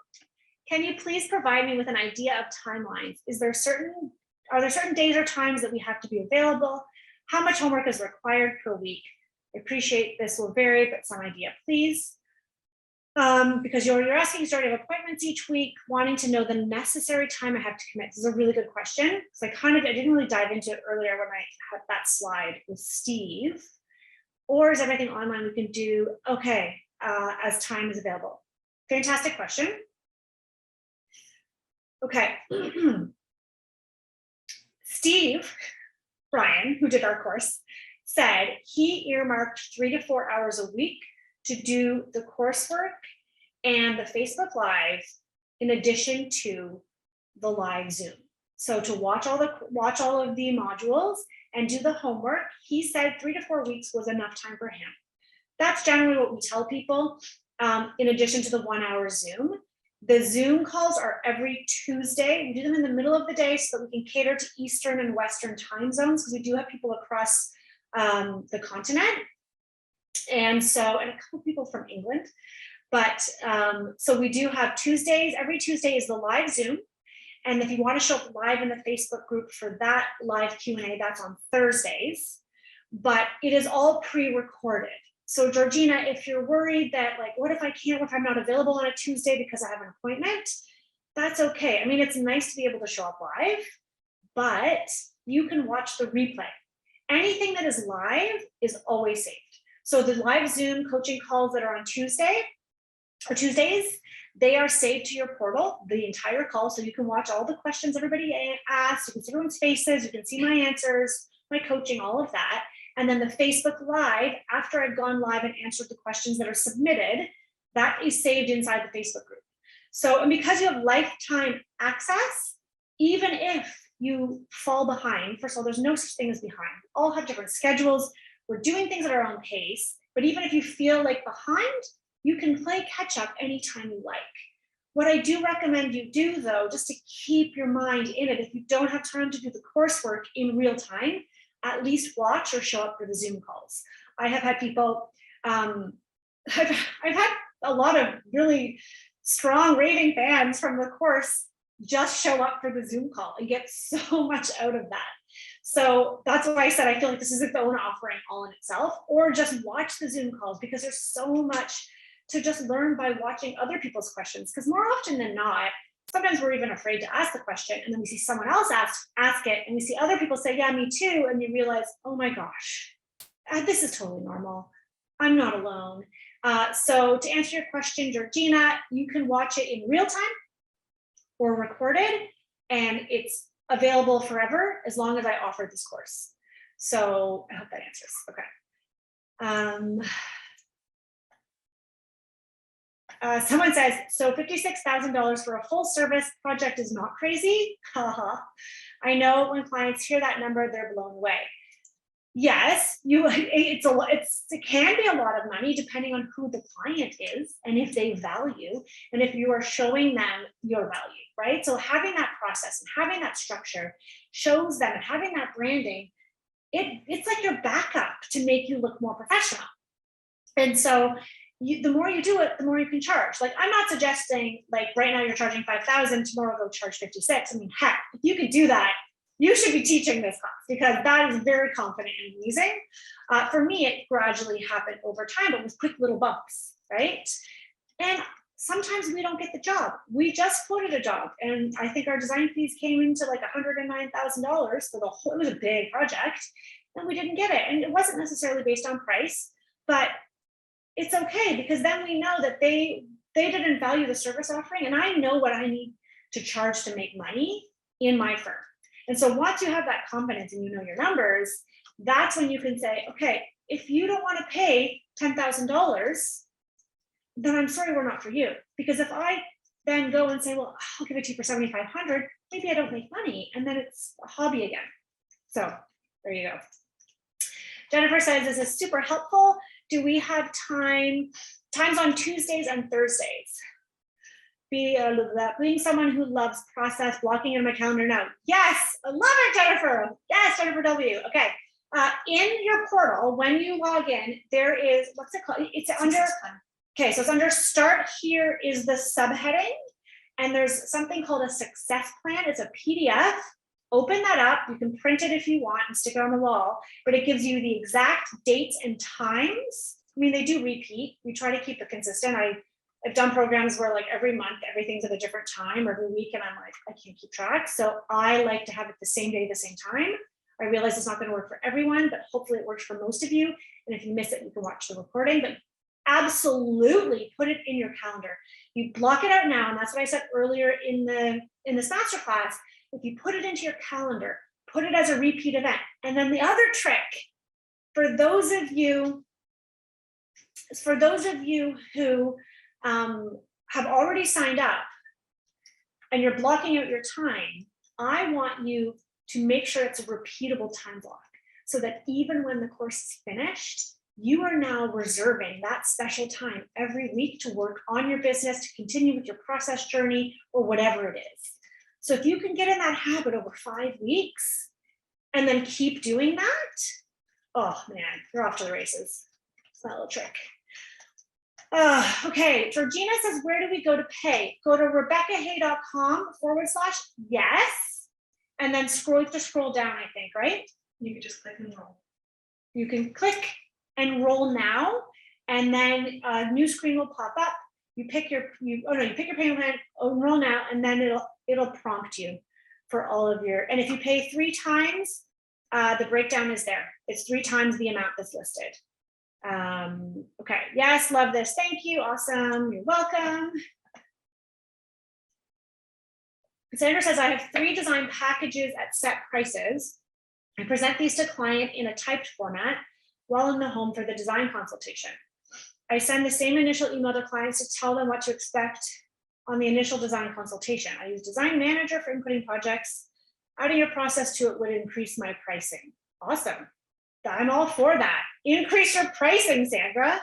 S1: Can you please provide me with an idea of timelines? Are there certain days or times that we have to be available? How much homework is required per week? I appreciate this will vary, but some idea, please. Because you're asking starting appointments each week, wanting to know the necessary time I have to commit. This is a really good question. Because I didn't really dive into it earlier when I had that slide with Steve. Or is everything online we can do? Okay, as time is available. Fantastic question. Okay. Steve Brian, who did our course, said he earmarked 3 to 4 hours a week to do the coursework and the Facebook Live in addition to the live Zoom. So to watch all of the modules and do the homework, he said 3 to 4 weeks was enough time for him. That's generally what we tell people, in addition to the 1 hour Zoom. The Zoom calls are every Tuesday. We do them in the middle of the day so that we can cater to Eastern and Western time zones, because we do have people across the continent. And a couple people from England. But so we do have Tuesdays. Every Tuesday is the live Zoom. And if you want to show up live in the Facebook group for that live Q&A, that's on Thursdays. But it is all pre-recorded. So Georgina, if you're worried that like, what if I'm not available on a Tuesday because I have an appointment, that's okay. I mean, it's nice to be able to show up live, but you can watch the replay. Anything that is live is always saved. So the live Zoom coaching calls that are on Tuesdays, they are saved to your portal, the entire call. So you can watch all the questions everybody asks, you can see everyone's faces, you can see my answers, my coaching, all of that. And then the Facebook Live, after I've gone live and answered the questions that are submitted, that is saved inside the Facebook group. So, and because you have lifetime access, even if you fall behind, first of all, there's no such thing as behind. We all have different schedules. We're doing things at our own pace, but even if you feel like behind, you can play catch up anytime you like. What I do recommend you do though, just to keep your mind in it, if you don't have time to do the coursework in real time, at least watch or show up for the Zoom calls. I have had people, I've had a lot of really strong raving fans from the course just show up for the Zoom call and get so much out of that. So that's why I said I feel like this is its own offering all in itself, or just watch the Zoom calls, because there's so much to just learn by watching other people's questions. Because more often than not, sometimes we're even afraid to ask the question, and then we see someone else ask it, and we see other people say, yeah, me too, and you realize, oh my gosh, this is totally normal. I'm not alone. So to answer your question, Georgina, you can watch it in real time or recorded, and it's available forever as long as I offer this course. So I hope that answers. Okay. Someone says, so $56,000 for a full service project is not crazy. I know when clients hear that number, they're blown away. Yes, it can be a lot of money depending on who the client is and if they value and if you are showing them your value, right? So having that process and having that structure shows them, and having that branding, it's like your backup to make you look more professional. And so the more you do it, the more you can charge. Like, I'm not suggesting like right now you're charging 5,000, tomorrow go charge 56. I mean, heck, if you could do that, you should be teaching this class, because that is very confident and amazing. For me, it gradually happened over time, but with quick little bumps, right? And sometimes we don't get the job. We just quoted a job, and I think our design fees came into like $109,000 for the whole, it was a big project, and we didn't get it. And it wasn't necessarily based on price, but it's okay, because then we know that they didn't value the service offering, and I know what I need to charge to make money in my firm. And so once you have that confidence and you know your numbers, that's when you can say, okay, if you don't want to pay $10,000, then I'm sorry, we're not for you. Because if I then go and say, well, I'll give it to you for $7,500, maybe I don't make money, and then it's a hobby again. So there you go. Jennifer says, this is super helpful. Do we have times on Tuesdays and Thursdays? Being someone who loves process, blocking in my calendar now. Yes, I love it, Jennifer. Yes, Jennifer W. Okay. In your portal, when you log in, there is, what's it called? It's under, okay, so it's under start. Here is the subheading, and there's something called a success plan. It's a PDF. Open that up. You can print it if you want and stick it on the wall, but it gives you the exact dates and times. I mean, they do repeat. We try to keep it consistent. I've done programs where like every month, everything's at a different time, or every week, and I'm like, I can't keep track. So I like to have it the same day, the same time. I realize it's not going to work for everyone, but hopefully it works for most of you. And if you miss it, you can watch the recording, but absolutely put it in your calendar. You block it out now. And that's what I said earlier in this masterclass. If you put it into your calendar, put it as a repeat event. And then the other trick, for those of you who have already signed up and you're blocking out your time, I want you to make sure it's a repeatable time block, so that even when the course is finished, you are now reserving that special time every week to work on your business, to continue with your process journey or whatever it is. So if you can get in that habit over 5 weeks and then keep doing that, oh man, you're off to the races. It's that little trick. Okay, Georgina says, where do we go to pay? Go to RebeccaHay.com/yes, and then scroll down, I think, right? You can just click and roll. You can click and roll now, and then a new screen will pop up. You pick your payment plan, roll now, and then it'll prompt you for all of your, and if you pay 3 times, the breakdown is there. It's 3 times the amount that's listed. Okay, yes, love this. Thank you. Awesome. You're welcome. Sandra says, I have 3 design packages at set prices. I present these to client in a typed format while in the home for the design consultation. I send the same initial email to clients to tell them what to expect on the initial design consultation. I use Design Manager for inputting projects. Adding your process to it would increase my pricing. Awesome. I'm all for that. Increase your pricing, Sandra.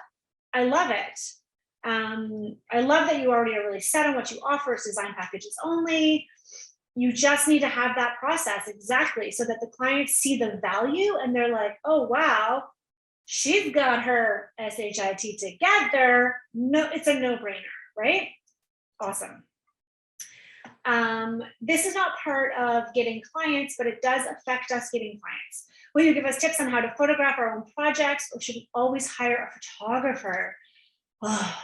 S1: I love it. I love that you already are really set on what you offer as design packages only. You just need to have that process exactly so that the clients see the value and they're like, oh, wow, she's got her SHIT together. No, it's a no-brainer, right? Awesome. This is not part of getting clients, but it does affect us getting clients. Will you give us tips on how to photograph our own projects, or should we always hire a photographer? Oh,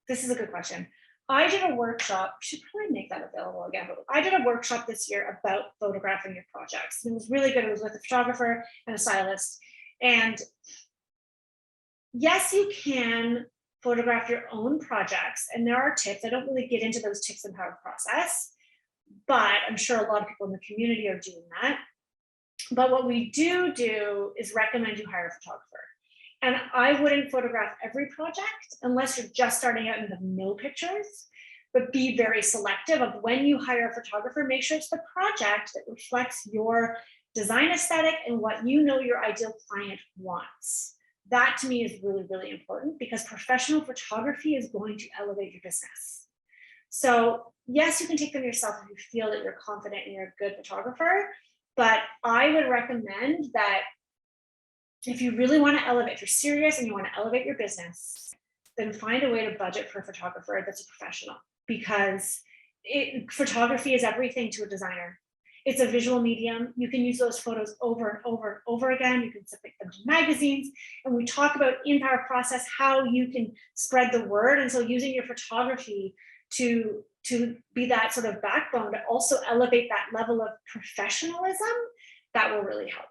S1: this is a good question. I did a workshop, should probably make that available again, but I did a workshop this year about photographing your projects. It was really good. It was with a photographer and a stylist. And yes, you can photograph your own projects, and there are tips. I don't really get into those tips in Power Process, but I'm sure a lot of people in the community are doing that. But what we do is recommend you hire a photographer. And I wouldn't photograph every project unless you're just starting out and have no pictures, but be very selective of when you hire a photographer. Make sure it's the project that reflects your design aesthetic and what you know your ideal client wants. That to me is really, really important, because professional photography is going to elevate your business. So yes, you can take them yourself if you feel that you're confident and you're a good photographer, but I would recommend that if you really want to elevate, if you're serious and you want to elevate your business, then find a way to budget for a photographer that's a professional, because photography is everything to a designer. It's a visual medium. You can use those photos over and over and over again. You can submit them to magazines. And we talk about in Power Process how you can spread the word. And so using your photography to be that sort of backbone to also elevate that level of professionalism, that will really help.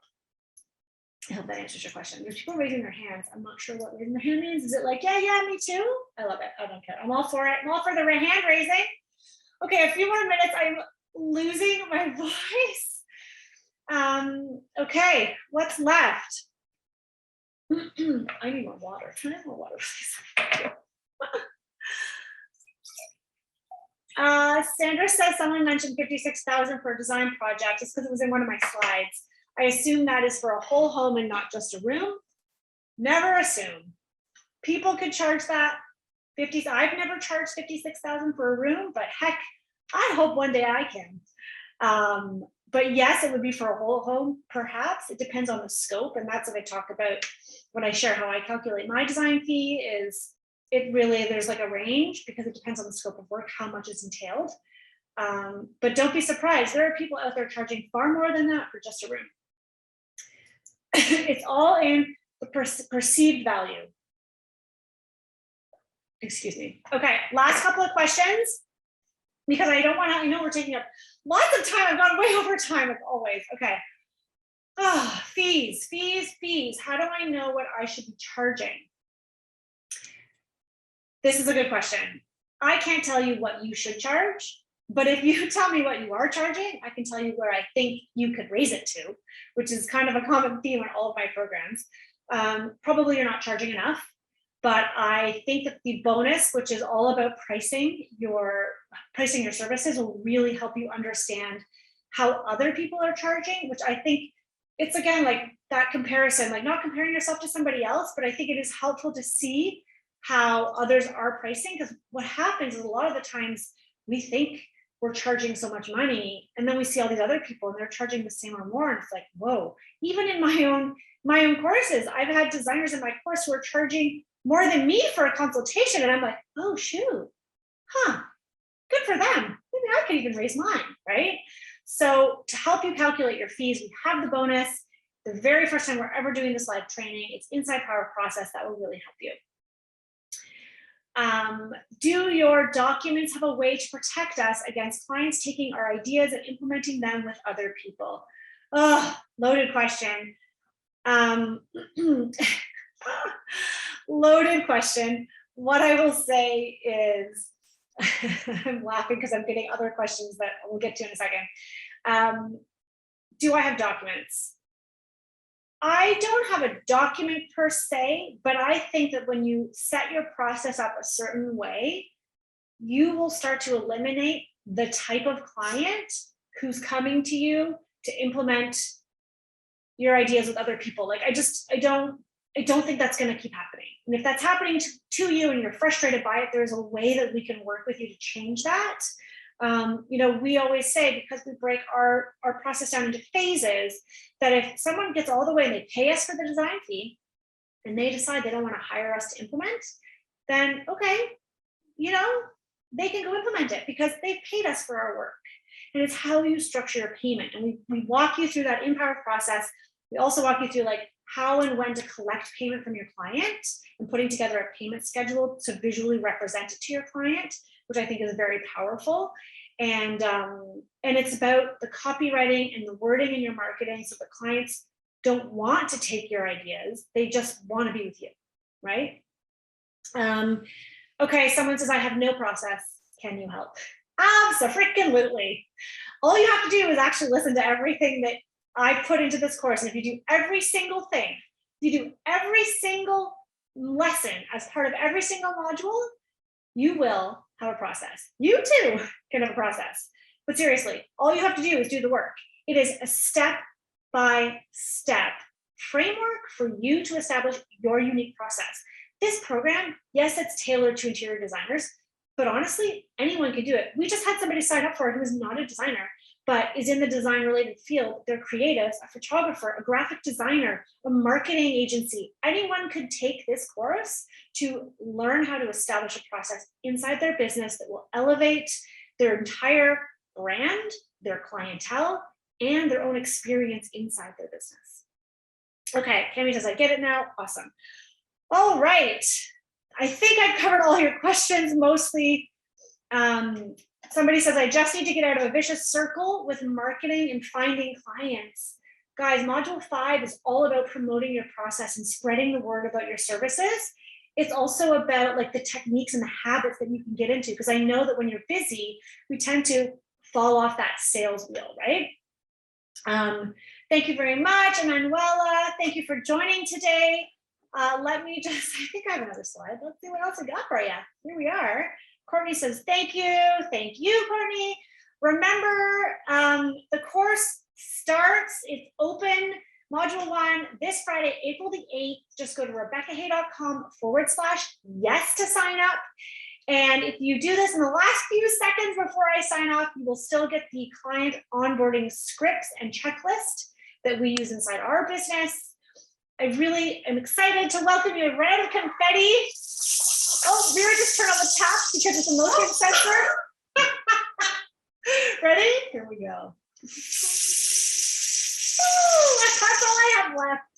S1: I hope that answers your question. There's people raising their hands. I'm not sure what raising their hand means. Is it like, yeah, me too? I love it. I don't care. I'm all for it. I'm all for the hand raising. Okay, a few more minutes. I'm losing my voice. Okay, what's left? I need more water. Can I have more water, please? Sandra says someone mentioned 56,000 for a design project just because it was in one of my slides. I assume that is for a whole home and not just a room. Never assume. People could charge that 50. I've never charged 56,000 for a room, but heck, I hope one day I can. But yes, it would be for a whole home, perhaps. It depends on the scope, and that's what I talk about when I share how I calculate my design fee. Is it really, there's like a range because it depends on the scope of work, how much is entailed. But don't be surprised. There are people out there charging far more than that for just a room. It's all in the perceived value. Excuse me. Okay, last couple of questions, because I don't want to, I know we're taking up lots of time. I've gone way over time as always. Okay. Oh, fees. How do I know what I should be charging? This is a good question. I can't tell you what you should charge, but if you tell me what you are charging, I can tell you where I think you could raise it to, which is kind of a common theme in all of my programs. Probably you're not charging enough, but I think that the bonus, which is all about pricing your services, will really help you understand how other people are charging, which I think it's again, like that comparison, like not comparing yourself to somebody else, but I think it is helpful to see how others are pricing, because what happens is a lot of the times we think we're charging so much money, and then we see all these other people and they're charging the same or more, and it's like, whoa. Even in my own courses, I've had designers in my course who are charging more than me for a consultation, and I'm like, oh shoot, huh, good for them. Maybe I can even raise mine, right? So to help you calculate your fees, we have the bonus. The very first time we're ever doing this live training, it's inside Power Process. That will really help you. Do your documents have a way to protect us against clients taking our ideas and implementing them with other people? Oh, loaded question. Loaded question. What I will say is, I'm laughing because I'm getting other questions that we'll get to in a second. Do I have documents? I don't have a document per se, but I think that when you set your process up a certain way, you will start to eliminate the type of client who's coming to you to implement your ideas with other people. Like, I don't think that's going to keep happening. And if that's happening to you and you're frustrated by it, there's a way that we can work with you to change that. You know, we always say, because we break our process down into phases, that if someone gets all the way and they pay us for the design fee and they decide they don't want to hire us to implement, then okay, you know, they can go implement it because they've paid us for our work. And it's how you structure your payment. And we walk you through that in-power process. We also walk you through like how and when to collect payment from your client and putting together a payment schedule to visually represent it to your client, which I think is very powerful. And it's about the copywriting and the wording in your marketing, so the clients don't want to take your ideas, they just want to be with you, right? Okay, someone says, I have no process, can you help? Absolutely. All you have to do is actually listen to everything that I put into this course, and if you do every single thing, you do every single lesson as part of every single module, you will have a process. You too can have a process. But seriously, all you have to do is do the work. It is a step-by-step framework for you to establish your unique process. This program, yes, it's tailored to interior designers, but honestly, anyone can do it. We just had somebody sign up for it who is not a designer, but is in the design related field. They're creatives, a photographer, a graphic designer, a marketing agency. Anyone could take this course to learn how to establish a process inside their business that will elevate their entire brand, their clientele, and their own experience inside their business. Okay, Cami says, I get it now. Awesome. All right. I think I've covered all your questions mostly. Somebody says, I just need to get out of a vicious circle with marketing and finding clients. Guys, module 5 is all about promoting your process and spreading the word about your services. It's also about like the techniques and the habits that you can get into, because I know that when you're busy, we tend to fall off that sales wheel, right? Thank you very much, Emanuela. Thank you for joining today. Let me just, I think I have another slide. Let's see what else I got for you. Here we are. Courtney says, thank you. Thank you, Courtney. Remember, the course starts, it's open, module 1, this Friday, April the 8th. Just go to rebeccahay.com/yes to sign up. And if you do this in the last few seconds before I sign off, you will still get the client onboarding scripts and checklist that we use inside our business. I really am excited to welcome you. Run out of confetti. Oh, Vera just turned on the tap because it's a motion sensor. Ready? Here we go. Ooh, that's all I have left.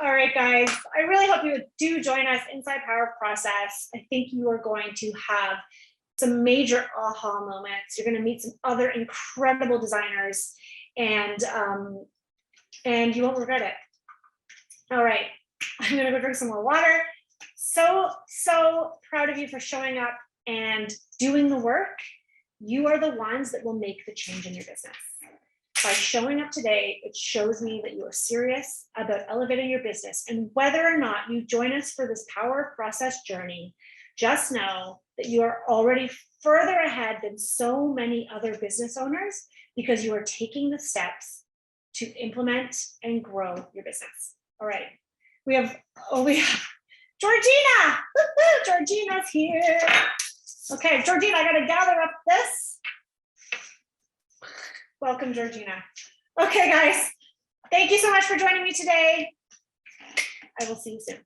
S1: All right, guys. I really hope you do join us inside Power Process. I think you are going to have some major aha moments. You're going to meet some other incredible designers, and you won't regret it. All right, I'm going to go drink some more water. So proud of you for showing up and doing the work. You are the ones that will make the change in your business. By showing up today, it shows me that you are serious about elevating your business. And whether or not you join us for this Power Process journey, just know that you are already further ahead than so many other business owners, because you are taking the steps to implement and grow your business. All right. We have Georgina. Georgina's here. Okay, Georgina, I gotta gather up this. Welcome, Georgina. Okay, guys. Thank you so much for joining me today. I will see you soon.